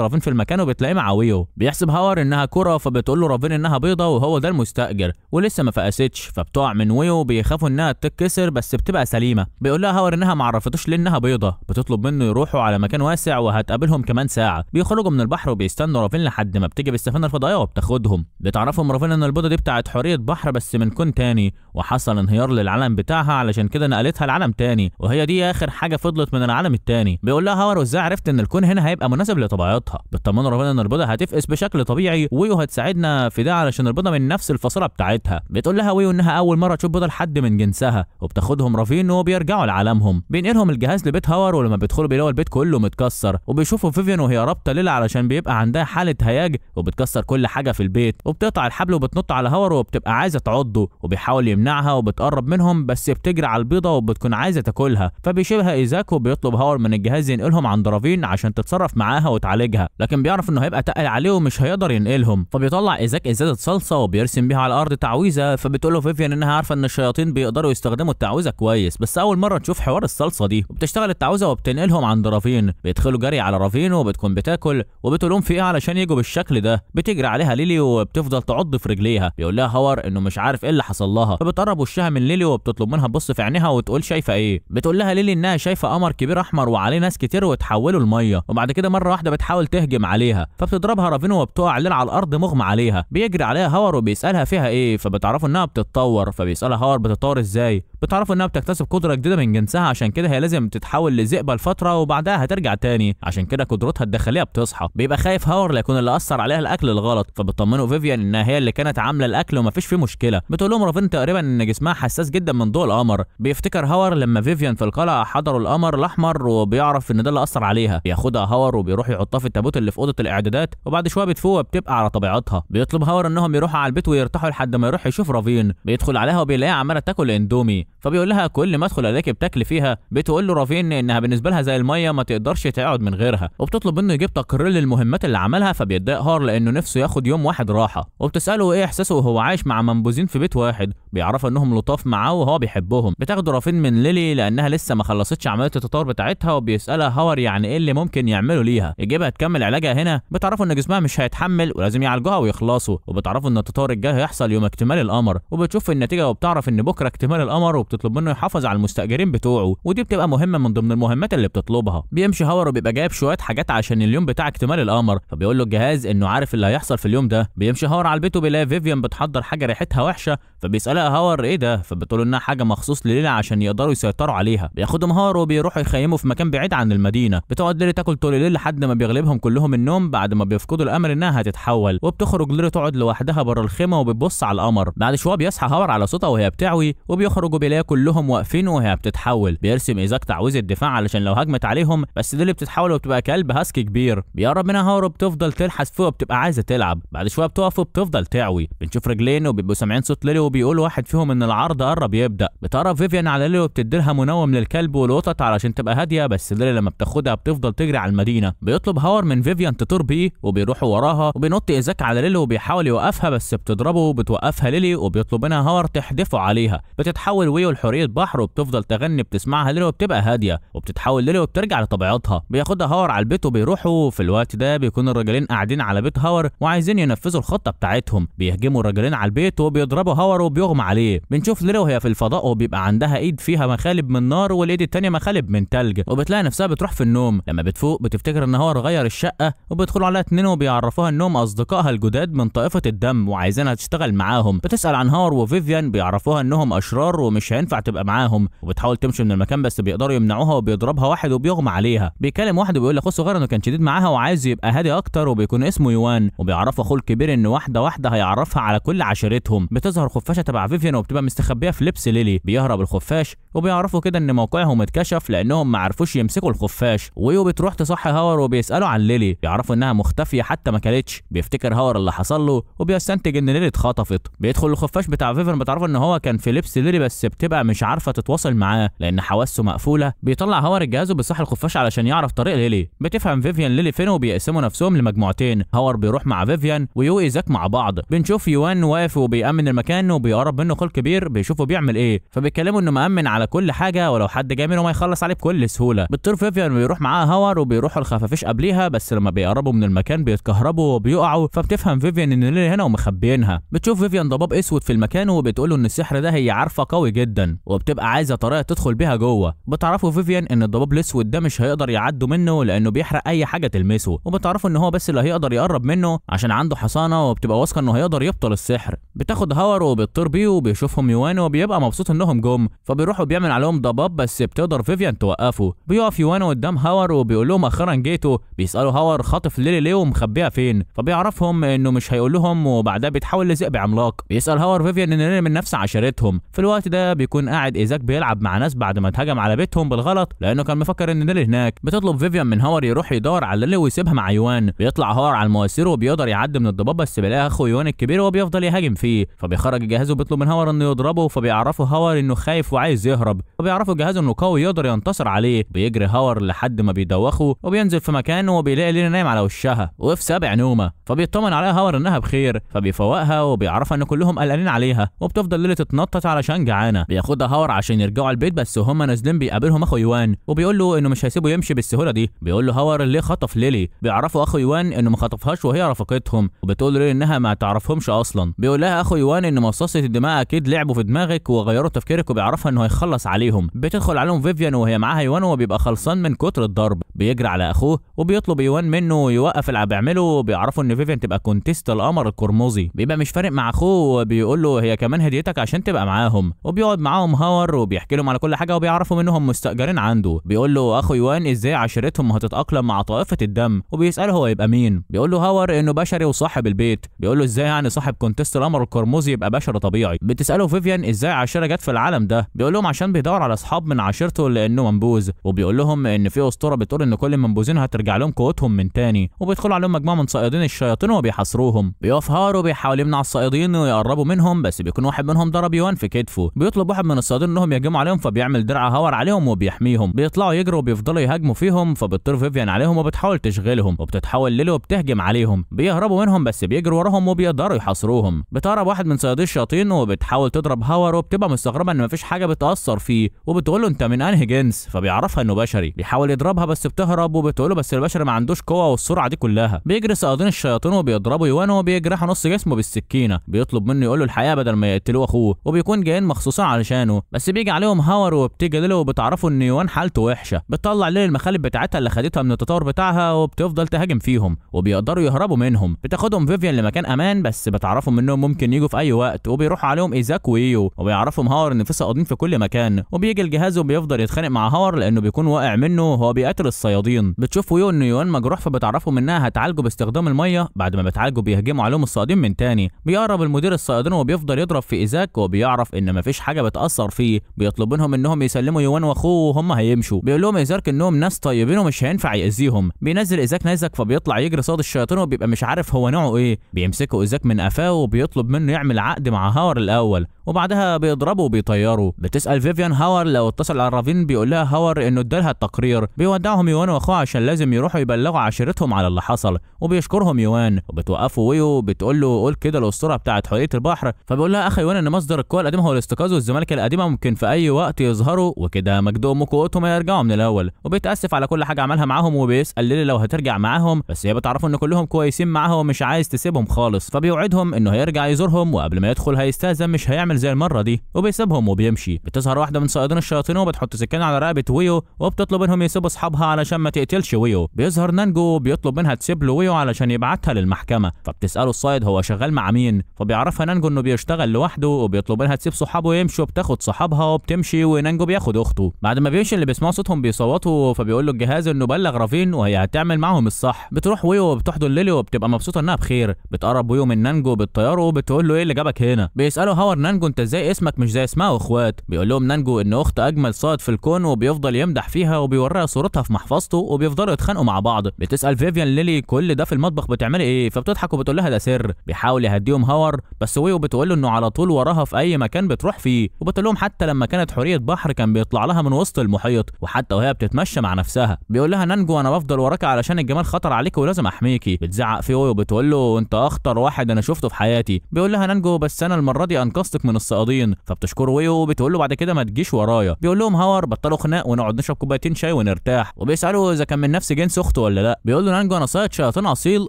رافين في المكان وبتلاقيه مع ويو. بيحسب هاور انها كره، فبتقول له رافين انها بيضه وهو ده المستاجر ولسه ما فقستش، فبتقع من ويو. بيخافوا انها تتكسر بس بتبقى سليمه. بيقول لها هاور انها ما عرفتوش ليه انها بيضه. بتطلب منه يروحوا على مكان واسع وهتقابلهم كمان ساعه. بيخرجوا من البحر وبيستنوا رافين لحد ما بتيجي بالسفينه الفضائيه وبتاخدهم. بتعرفهم رافين ان البيضه دي بتاعت حوريه بحر بس من كون تاني، وحصل انهيار للعالم بتاعها علشان كده نقلتها لعالم تاني، وهي دي اخر حاجه فضلت من العالم التاني. بيقول لها هاور وازاي عرفت ان الكون هنا هيبقى مناسب لطبيعتها. بتطمنوا رافين ان البيضه هتفقس بشكل طبيعي، ويو هتساعدنا في ده علشان البيضه من نفس الفصيله بتاعتها. بتقول لها ويو انها اول مره تشوف بيضه لحد من جنسها، وبتاخدهم رافين وبيرجعوا لعالمهم. بينقلهم الجهاز لبيت هاور، ولما بيدخلوا بيلاقوا البيت كله متكسر، وبيشوفوا فيفيان وهي رابطه ليلى علشان بيبقى عندها حاله هياج وبتكسر كل حاجه في البيت وبتقطع الحبل وبتنط على هاور وبتبقى عايزه تعضه وبيحاول يمنعها وبتقرب منهم بس بتجري على البيضه وبتكون عايزه تاكلها فبيشيلها ايزاك وبيطلب هاور من الجهاز ينقلهم عند رافين عشان تتصرف معاها وتعالجها لكن بيعرف انه هيبقى تقل عليه ومش هيقدر ينقلهم فبيطلع ايزاك ازازه صلصه وبيرسم بيها على الارض تعويذه فبتقول له فيفيان انها عارفه ان الشياطين بيقدروا يستخدموا التعويذه كويس بس اول مره تشوف حوار الصلصه دي وبتشتغل التعويذه وبتنقلهم عند رافين بيدخلوا جري على رافين وبتكون بتاكل وبتقول لهم في ايه علشان يجوا بالشكل ده بتجري عليها ليلي وبتفضل تعض في رجليها بيقول لها هاور انه مش عارف ايه اللي حصل لها فبتقرب وشها من ليلي وبتطلب منها تبص في عينيها وتقول شايفه ايه بتقول لها ليلي انها شايفه قمر كبير احمر وعليه ناس كتير وتحولوا الميه وبعد كده مره واحده بتحاول تهجم عليها فبتضربها رافين وبتقع ليلي على الارض مغمى عليها بيجري عليها هاور وبيسالها فيها ايه فبتعرفوا انها بتتطور فبيسالها هاور بتتطور ازاي بتعرفوا انها بتكتسب قدره جديده من جنسها عشان كده هي لازم تتحول لذئبه لفتره وبعدها هترجع تاني عشان كده قدرتها الداخليه بتصحى بيبقى خايف هاور لا يكون اللي اثر عليها الاكل الغلط فبتطمنه فيفيان انها هي اللي كانت عامله الاكل ومفيش فيه مشكله بتقول لهم رافين تقريبا ان جسمها حساس جدا من ضوء القمر بيفتكر هاور لما فيفيان في القلعه حضروا القمر الاحمر وبيعرف ان ده اللي اثر عليها بياخدها هاور وبيروح يحطها في التابوت اللي في اوضه الاعدادات وبعد شويه بتفوق وبتبقى على طبيعتها بيطلب هاور انهم يروحوا على البيت ويرتاحوا لحد ما يروح يشوف رافين بيدخل عليها وبيلاقيها عماله تاكل اندومي فبيقول لها كل ما ادخل الاقيكي بتاكلي فيها بتقول له رافين انها بالنسبه لها زي الميه ما تقدرش تقعد من غيرها وبتطلب منه يجيب تقرير للمهمات اللي عملها فبيتضايق هاور لانه نفسه ياخد يوم واحد راحه وبتساله ايه احساسه وهو عايش مع منبوذين في بيت واحد بيعرفوا انهم لطاف معاه وهو بيحبهم بتاخد رافين من ليلي لانها لسه ما خلصتش عمليه التطور بتاعتها وبيسالها هاور يعني ايه اللي ممكن يعملوا ليها يجيبها تكمل علاجها هنا بتعرفوا ان جسمها مش هيتحمل ولازم يعالجوها ويخلصوا وبتعرفوا ان التطور الجاي هيحصل يوم اكتمال القمر وبتشوف النتيجه وبتعرف ان بكره اكتمال القمر وبتطلب منه يحافظ على المستاجرين بتوعه ودي بتبقى مهمه من ضمن المهمات اللي بتطلبها بيمشي هاور وبيبقى جايب شويه حاجات عشان اليوم بتاع اكتمال القمر فبيقول له الجهاز انه عارف اللي هيحصل في اليوم ده بيمشي هاور على البيت وبيلاقي فيفيان بتحضر حاجه ريحتها وحشه فبيسالها هاور ايه ده فبتقول انها حاجه مخصوص لليلى عشان يقدروا يسيطروا عليها بياخدهم هاور وبيروحوا يخيموا في مكان بعيد عن المدينه بتقعد ليلى تاكل طول الليل لحد ما بيغلبهم كلهم النوم بعد ما بيفقدوا الامل انها هتتحول وبتخرج ليلى تقعد لوحدها بره الخيمه وبتبص على القمر بعد شويه بيصحى هاور على صوتها وهي بتعوي وبيخرج وبيلاقي كلهم واقفين وهي بتتحول بيرسم ايزاك تعويذه دفاع علشان لو هجمت عليهم بس ليلى بتتحول وبتبقى كلب هاسكي كبير بيقرب منها هاور وبتفضل تلحس فيه وبتبقى عايزه تلعب بعد شويه بتقف وبتفضل تعوي بنشوف رجلين وبيبقوا سامعين صوت ليلي وبيقول واحد فيهم ان العرض قرب يبدا بتقرب فيفيان على ليلي وبتديلها منوم للكلب والقطط علشان تبقى هاديه بس ليلي لما بتاخدها بتفضل تجري على المدينه بيطلب هاور من فيفيان تطير بيه وبيروحوا وراها وبينط ايزاك على ليلي وبيحاول يوقفها بس بتضربه وبتوقفها ليلي وبيطلب منها هاور تحدفه عليها بتتحول ويو لحوريه بحر وبتفضل تغني بتسمعها ليلي وبتبقى هاديه وبتتحول ليلي وبترجع لطبيعتها بياخدها هاور على البيت وبيروحوا في الوقت ده بيكون الراجلين قاعدين على بيت هاور وعايزين ينفذوا الخطه بتاعتهم بيهجموا الراجلين على البيت وبيضربوا هاور وبيغمى عليه بنشوف ليلي وهي في الفضاء وبيبقى عندها ايد فيها مخالب من نار والايد التانيه مخالب من تلج وبتلاقي نفسها بتروح في النوم لما بتفوق بتفتكر ان هاور غير الشقه وبيدخلوا عليها اتنين وبيعرفوها انهم اصدقائها الجداد من طائفه الدم وعايزينها تشتغل معاهم بتسال عن هاور وفيفيان بيعرفوها انهم اشرار ومش هينفع تبقى معاهم وبتحاول تمشي من المكان بس بيقدروا يمنعوها وبيضربها واحد وبيغمى عليها بيكلم واحد وبيقول لاخوه الصغير انه كان شديد معاها وعايز يبقى هادي اكتر وبيكون اسمه يوان وبيعرفوا اخوه الكبير ان واحده واحده هيعرفها على كل عشيرتهم بتظهر خفاشه تبع فيفيان وبتبقى مستخبيه في لبس ليلي بيهرب الخفاش وبيعرفوا كده ان موقعهم اتكشف لانهم ما عرفوش يمسكوا الخفاش ويو بتروح تصحي هاور وبيسالوا عن ليلي بيعرفوا انها مختفيه حتى ما كلتش بيفتكر هاور اللي حصل له وبيستنتج ان ليلي اتخطفت بيدخل الخفاش بتاع فيفيان بتعرفوا ان هو كان في لبس ليلي بس بتبقى مش عارفه تتواصل معاه لان حواسه مقفوله بيطلع هاور الجهاز وبيصحي الخفاش علشان يعرف طريق ليلي بتفهم فيفيان ليلي فين وبيقسموا نفسهم لمجموعتين هاور بيروح مع فيفيان ويو ايزاك مع بعض بنشوف يوان واقف وبيأمن المكان وبيقرب منه اخوه الكبير بيشوفه بيعمل ايه فبيتكلموا انه مأمن على كل حاجه ولو حد جاي منهم هيخلص عليه بكل سهوله بتطير فيفيان ويروح معاها هاور وبيروحوا الخفافيش قبليها بس لما بيقربوا من المكان بيتكهربوا وبيقعوا فبتفهم فيفيان ان ليلي هنا ومخبيينها بتشوف فيفيان ضباب اسود في المكان وبتقول له ان السحر ده هي عارفه قوي جدا وبتبقى عايزه طريقه تدخل بيها جوه بتعرفوا فيفيان ان الضباب الاسود ده مش هيقدر يعدوا منه لانه بيحرق اي حاجه تلمسه وبتعرفوا ان هو بس اللي هيقدر يقرب منه عشان عنده حصانه وبتبقى واثقه انه هيقدر يبطل السحر بتاخد هاور وبتطير بيه وبيشوفهم يوان وبيبقى مبسوط انهم جم فبيروحوا بيعمل عليهم ضباب بس بتقدر فيفيان توقفه بيقف يوان قدام هاور وبيقول لهم اخيرا جيتوا بيسالوا هاور خاطف ليلي ليه ومخبيها فين فبيعرفهم انه مش هيقول لهم وبعدها بيتحول لذئب عملاق بيسال هاور فيفيان ان ليلي من نفس عشيرتهم في الوقت ده بيكون قاعد ايزاك بيلعب مع ناس بعد ما اتهجم على بيتهم بالغلط لانه كان مفكر ان ليلي هناك بتطلب فيفيان من هاور يروح يدور على ليلي ويسيبها مع يوان. بيطلع هاور على المواسير وبيقدر يعدي من الضباب، بس بيلاقي اخو يوان الكبير وبيفضل يهاجم فيه، فبيخرج الجهاز وبيطلب من هاور انه يضربه. فبيعرفوا هاور انه خايف وعايز يهرب، وبيعرفوا الجهاز انه قوي يقدر ينتصر عليه. بيجري هاور لحد ما بيدوخه وبينزل في مكانه وبيلاقي ليلي نايم على وشها وفي سابع نومه، فبيطمن عليها هاور انها بخير، فبيفوقها وبيعرفها ان كلهم قلقانين عليها، وبتفضل ليلي تتنطط علشان جعانه. بياخدها هاور عشان يرجعوا على البيت، بس وهم نازلين بيقابلهم اخو يوان وبيقول له انه مش هيسيبه يمشي بالسهوله دي. بيقول له هاور ليه خطف ليلي. بيعرفوا اخو يوان انه ما خطفهاش وهي رفقتهم، وبتقول له انها ما تعرفهمش اصلا. بيقول لها اخو يوان ان مصاصه الدماء اكيد لعبوا في دماغك وغيروا تفكيرك، وبيعرفها انه هيخلص عليهم. بتدخل عليهم فيفيان وهي معاها يوان وبيبقى خلصان من كتر الضرب. بيجري على اخوه وبيطلب يوان منه يوقف اللي بيعمله، وبيعرفوا ان فيفيان تبقى كونتيست القمر القرمزي. بيبقى مش فارق مع اخوه وبيقول له هي كمان هديتك عشان تبقى معاهم، وبيقعد معاهم هاور وبيحكي لهم على كل حاجه، وبيعرفوا منهم مستاجرين عنده. بيقول له اخو يوان ازاي عشيرتهم هتتاقلم مع طائفه الدم، وبيساله هو يبقى مين. بيقول له هاور انه بشري وصاحب البيت. بيقول له ازاي يعني صاحب كونتيست القمر القرمزي يبقى بشر طبيعي. بتساله فيفيان ازاي عشيره جت في العالم ده. بيقول لهم عشان بيدور على اصحاب من عشيرته لانه منبوذ، وبيقول لهم ان في اسطوره بتقول ان كل المنبوذين هترجع لهم قوتهم من تاني. وبيدخلوا عليهم مجموعه من صيادين الشياطين وبيحاصروهم. بيقف هاور وبيحاول يمنع الصيادين ويقربوا منهم، بس بيكون واحد منهم ضرب يوان في كتفه. بيطلب واحد من الصيادين انهم يهجموا عليهم، فبيعمل درع هاور عليهم وبيحميهم. بيطلعوا يجروا وبيفضلوا يهاجموا فيهم، فبتطير فيفيان عليهم وبتحاول تشغلهم، وبتتحول ليلي وبتهجم عليهم. بيهربوا منهم بس بيجروا وراهم وبيقدروا يحاصروهم. بتهرب واحد من صيادين الشياطين وبتحاول تضرب هاور، وبتبقى مستغربه ان مفيش حاجه بتاثر فيه، وبتقول له انت من انهي جنس، فبيعرفها انه بشري. بيحاول يضربها بس بتهرب، وبتقول له بس البشري ما عندوش قوه والسرعه دي كلها. بيجري صيادين الشياطين وبيضربوا يوان وبيجرحوا نص جسمه بالسكينه. بيطلب منه يقول له الحقيقه بدل ما يقتلوا اخوه، وبيكون جايين مخصوصا علشانه. بس بيجي عليهم هاور وبتيجي ليلي وبتعرفوا ان يوان حالته وحشه. بتطلع ليلي المخالب بتاعتها اللي خدتها من التطور بتاعها، وبتفضل تهاجم فيهم وبيقدروا يهربوا منهم. بتاخدهم فيفيان لمكان امان، بس بتعرفوا منهم ممكن يجوا في اي وقت، وبيروحوا عليهم ايزاك ويو، وبيعرفهم هاور ان في صيادين في كل مكان. وبيجي الجهاز وبيفضل يتخانق مع هاور لانه بيكون واقع منه وهو بيقتل الصيادين. بتشوف ويو ان يوان مجروح، فبتعرفوا منها هتعالجه باستخدام الميه. بعد ما بتعالجه بيهجموا عليهم الصيادين من تاني. بيقرب المدير الصيادين وبيفضل يضرب في ايزاك، وبيعرف ان مفيش حاجه بتاثر فيه. بيطلب منهم انهم يسلموا يوان واخوه وهم هيمشوا. بيقول لهم ايزاك انهم ناس طيبين ومش هينفع يأذيهم. بينزل ايزاك نيزك، فبيطلع يجري صاد الشياطين وبيبقى مش عارف هو نوعه ايه. بيمسكوا ايزاك من قفاه وبيطلب منه يعمل عقد مع هاور الاول، وبعدها بيضربه وبيطيره. بتسال فيفيان هاور لو اتصل على رافين، بيقول لها هاور انه ادالها التقرير. بيودعهم يوان واخوه عشان لازم يروحوا يبلغوا عشيرتهم على اللي حصل، وبيشكرهم يوان. وبتوقفوا ويو بتقول له قول كده الاسطوره بتاعت حريه البحر. فبيقول لها اخي يوان ان مصدر القوه القديم هو الاستيقاظ، والزمالك القديمه ممكن في اي وقت يظهروا، وكده مجدهم وقوتهم يرجعوا من الاول. وبيتاسف على كل حاجه عملها معاهم، وبيسال ليلي لو هترجع معاهم، بس هي بتعرفوا ان كلهم كويسين معاها ومش عايز تسيبهم خالص. فبيوعدهم انه هيرجع يزورهم، وقبل ما يدخل هيستاذن مش هيعمل زي المره دي، وبيسيبهم وبيمشي. بتظهر واحده من صيادين الشياطين وبتحط سكين على رقبه ويو، وبتطلب منهم يسيبوا اصحابها علشان ما تقتلش ويو. بيظهر نانجو وبيطلب منها تسيب له ويو علشان يبعتها للمحكمه. فبتساله الصيد هو شغال مع مين، فبيعرفها نانجو انه بيشتغل لوحده، وبيطلب منها تسيب صحابه ويمشوا. بتاخد صحابها وبتمشي، ونانجو بياخد اخته. بعد ما بيمشي اللي بيسمعوا صوتهم بيصوتوا، فبيقول له الجهاز انه بلغ رافين وهي هتعمل معاهم الصح. بتروح ويو وبتحضن ليلي وبتبقى مبسوطه انها بخير. بتقرب ويو من نانجو بالطياره وبتقول له ايه اللي جابك هنا. بيساله هاور نانجو انت ازاي اسمك مش زي اسمها واخوات. بيقول لهم نانجو ان اخت اجمل صيد في الكون، وبيفضل يمدح فيها وبيوريها صورتها في محفظته، وبيفضلوا يتخانقوا مع بعض. بتسال فيفيان ليلي كل ده في المطبخ بتعملي ايه، فبتضحك وبتقول لها ده سر. بيحاول يهديهم هاور، بس ويو بتقول له انه على طول وراها في اي مكان بتروح فيه. وبتقول لهم حتى لما كانت حوريه بحر كان بيطلع لها من وسط المحيط، وحتى وهي بتتمشى مع نفسها. بيقول لها نانجو انا بفضل وراك علشان الجمال خطر عليك ولازم احميكي. بتزعق فيه ويو بتقول له انت اخطر واحد انا شفته في حياتي. بيقول لها نانجو بس انا المره دي انقذتك من الصيادين. فبتشكر ويو وبتقول له بعد كده ما تجيش ورايا. بيقول لهم هاور بطلوا خناق ونقعد نشرب كوبايتين شاي ونرتاح. وبيسالوا اذا كان من نفس جنس اخته ولا لا. بيقول له نانجو انا صياد شياطين اصيل،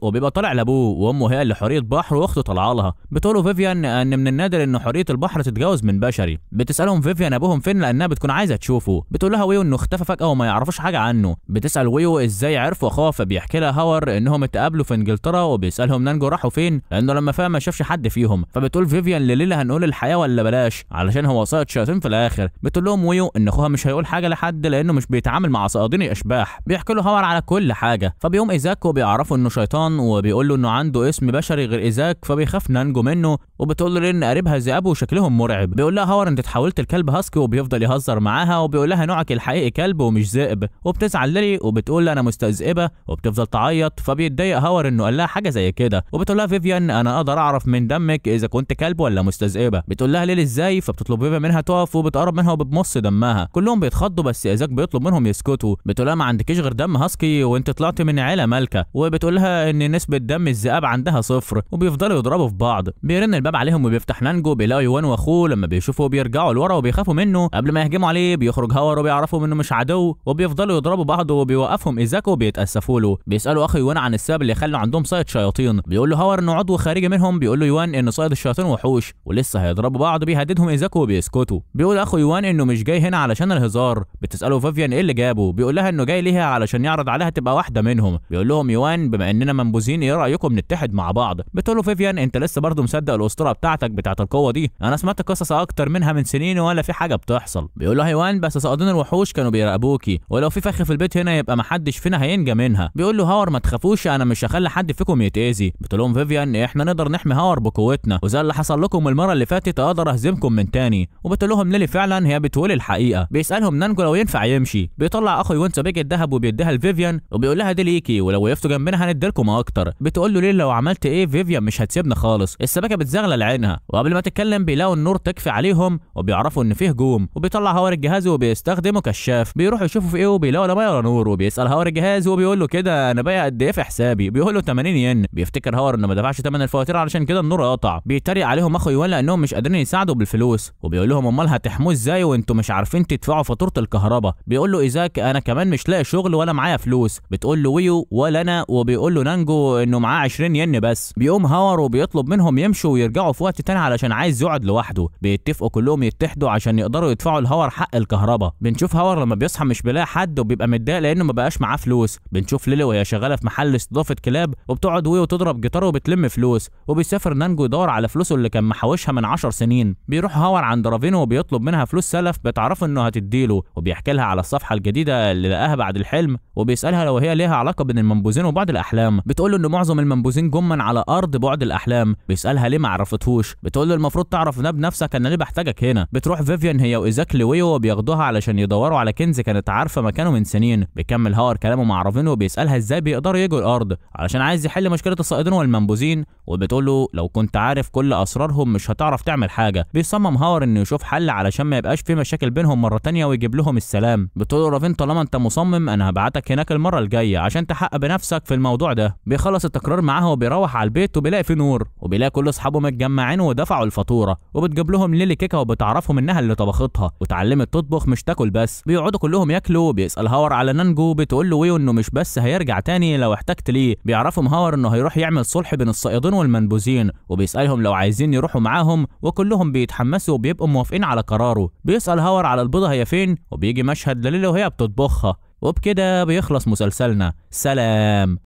وبيبقى طالع لابوه، وامه هي اللي حوريه بحر واخته طالعه لها. بتقول له فيفيان ان من النادر ان حوريه البحر تتجوز من بشري. بتسالهم فيفيان ابوهم فين لانها بتكون عايزه تشوفه. بتقول لها ويو انه اختفى فجاه وما يعرفوش حاجه عنه. بتسال ويو ازاي عرفوا اخوها، فبيحكي لها هاور انهم اتقابلوا في انجلترا، وبيسالهم نانجو راحوا فين لانه لما فهم ما شافش حد فيهم. فبتقول فيفيان لليلى هنقول الحياه ولا بلاش علشان هو صياد شياطين في الاخر. بتقول لهم ويو ان اخوها مش هيقول حاجه لحد لانه مش بيتعامل مع صيادين اشباح. بيحكي له هاور على كل حاجه. فبيقوم ايزاك وبيعرفوا انه شيطان، وبيقول له انه عنده اسم بشري غير ايزاك، فبيخاف نانجو منه. وبتقول له ان قريبها ذئاب وشكلهم مرعب. بيقول لها هاور انت اتحولت الكلب هاسكي، وبيفضل يهزر معاها، وبيقول لها نوعك الحقيقي كلب ومش ذئب. وبتزعل ليلي وبتقول انا مستذئبه وبتفضل تعيط، فبيتضايق هاور انه قال لها حاجه زي كده، وبتقول لها فيفيان انا اقدر اعرف من دمك اذا كنت كلب ولا مستذئبه. بتقول لها ليلي ازاي، فبتطلب فيفيان منها تقف وبتقرب منها وبتمص دمها. كلهم بيتخضوا بس ايزاك بيطلب منهم يسكتوا. بتقول لها ما عندكيش غير دم هاسكي وانت طلعت من عيله مالكه، وبتقول لها ان نسبه دم الذئاب عندها صفر، وبيفضلوا يضربوا في بعض. بيرن الباب عليهم وبيفتح نانجو، بيلاقوا يوان واخوه لما بيشوفوا بيرجعوا لورا وبيخافوا منه. قبل ما يهجموا عليه بيخرج هاور وبيعرفوا انه مش عدو، وبيفضلوا يضربوا بعض وبيوقفهم ايزاك وبيتاسفوا له. بيسالوا اخو يوان عن السبب اللي خلوا عندهم صيد شياطين، بيقول له هاور انه عضو خارجي منهم، بيقول له يوان ان صيد الشياطين وحوش ولسه هيضربوا بعض، بيهددهم ايزاك وبيسكتوا. بيقول اخو يوان انه مش جاي هنا علشان الهزار. بتساله فيفيان ايه اللي جابه، بيقول لها انه جاي ليها علشان يعرض عليها تبقى واحده منهم. بيقول لهم يوان بما اننا منبوذين ايه رايكم نتحد مع بعض. بتقول له فيفيان انت لسه برضه مصدق الاسطوره بتاعتك بتاعت القوه دي؟ انا سمعت قصص اكتر منها من سنين ولا في حاجه بتحصل. بيقول له يوان بس صيادين الوحوش كانوا بيراقبوكي، ولو في فخ في البيت هنا يبقى محدش فينا هينجى منها. بيقول له هاور ما تخافوش انا مش هخلي حد فيكم يتاذي. بتقول لهم فيفيان احنا نقدر نحمي هاور بقوتنا، وزي اللي حصل لكم المره اللي فاتت اقدر اهزمكم من تاني. وبتقول لهم ليلي فعلا هي بتقول الحقيقه. بيسالهم نانجو لو ينفع يمشي، بيطلع اخو يوان سبيكه الذهب وبيديها لفيفيان وبيقول لها دي ليكي ولو وقفتوا جنبنا هنديلكم اكتر. بتقول له ليه لو عملت ايه فيفيان مش هتسيبنا خالص. السبيكه بتزغلل عينها، وقبل ما تتكلم بيلاقوا النور تكفي عليهم وبيعرفوا ان فيه هجوم. وبيطلع هاور الجهاز وبيستخدمه كشاف، بيروحوا يشوفوا في ايه وبيلاقوا لا ميه ولا نور. وبيسال هاور الجهاز وبيقول له كده انا باقي قد ايه في حسابي، بيقول له 80 ين. بيفتكر هاور انه ما دفعش ثمن الفواتير علشان كده النور قطع. بيتريق عليهم اخو يوان لانهم مش قادرين يساعدوا بالفلوس، وبيقول لهم امال هتحموه ازاي وانتم مش عارفين تدفعوا فاتوره الكهرباء. بيقول له ايزاك انا كمان مش لاقي شغل ولا معايا فلوس. بتقول له ويو ولا انا. وبيقول له نانجو انه معاه 20 ين بس. بيقوم هاور وبيطلب منهم يمشوا ويرجعوا في وقت تاني علشان عايز يقعد لوحده. بيتفقوا كلهم يتحدوا عشان يقدروا يدفعوا لهاور حق الكهرباء. بنشوف هاور لما بيصحى مش بيلاقي حد وبيبقى متضايق لانه ما بقاش معاه فلوس. بنشوف ليلي وهي شغاله في محل استضافه كلاب وبتقعد ويو تضرب جيتار وبتلم فلوس. وبيسافر نانجو يدور على فلوسه اللي كان محوشها من 10 سنين. بيروح هاور عند رافينو وبيطلب منها فلوس سلف بتعرفه انه هتديله، وبيحكي لها على الصفحه الجديده اللي لقاها بعد الحلم، وبيسالها لو هي ليها علاقه بين المنبوذين وبعد الاحلام. بتقول له ان معظم المنبوذين جم على ارض بعد الاحلام. بيسالها ليه ما عرفتهوش. بتقول له المفروض تعرف ده بنفسك انا ليه بحتاجك هنا. بتروح فيفيان هي وايزاك لويو وبياخدوها علشان يدوروا على كنز كانت عارفه مكانه من سنين. بيكمل هاور كلامه مع رافينو وبيسالها ازاي بيقدروا يجوا الارض علشان عايز يحل مشكله الصائدين والمنبوذين، وبتقول له لو كنت عارف كل اسرارهم مش هتعرف تعمل حاجه. بيصمم هاور انه يشوف حل علشان ما يبقاش في مشاكل بينهم مره تانيه ويجيب لهم السلام. بتقول له رافين طالما انت مصمم انا هبعتك هناك المره الجايه عشان تحقق بنفسك في الموضوع ده. بيخلص التكرار معاها وبيروح على البيت وبيلاقي فيه نور، وبيلاقي كل اصحابه متجمعين ودفعوا الفاتوره، وبتجيب لهم ليلي كيكه وبتعرفهم انها اللي طبختها وتعلمت تطبخ مش تاكل بس. بيقعدوا كلهم ياكلوا. بيسال هاور على نانجو. بتقول له ويو انه مش بس هيرجع تاني لو احتجت ليه. بيعرفهم هاور انه هيروح يعمل صلح بين الصائدين والمنبوذين، وبيسالهم لو عايزين يروحوا معاهم وكلهم بيتحمسوا وبيبقوا موافقين على قراره. بيسال هاور على البيضه هي فين، وبيجي مشهد لليلي وهي بتطبخها. وبكده بيخلص مسلسلنا. سلام.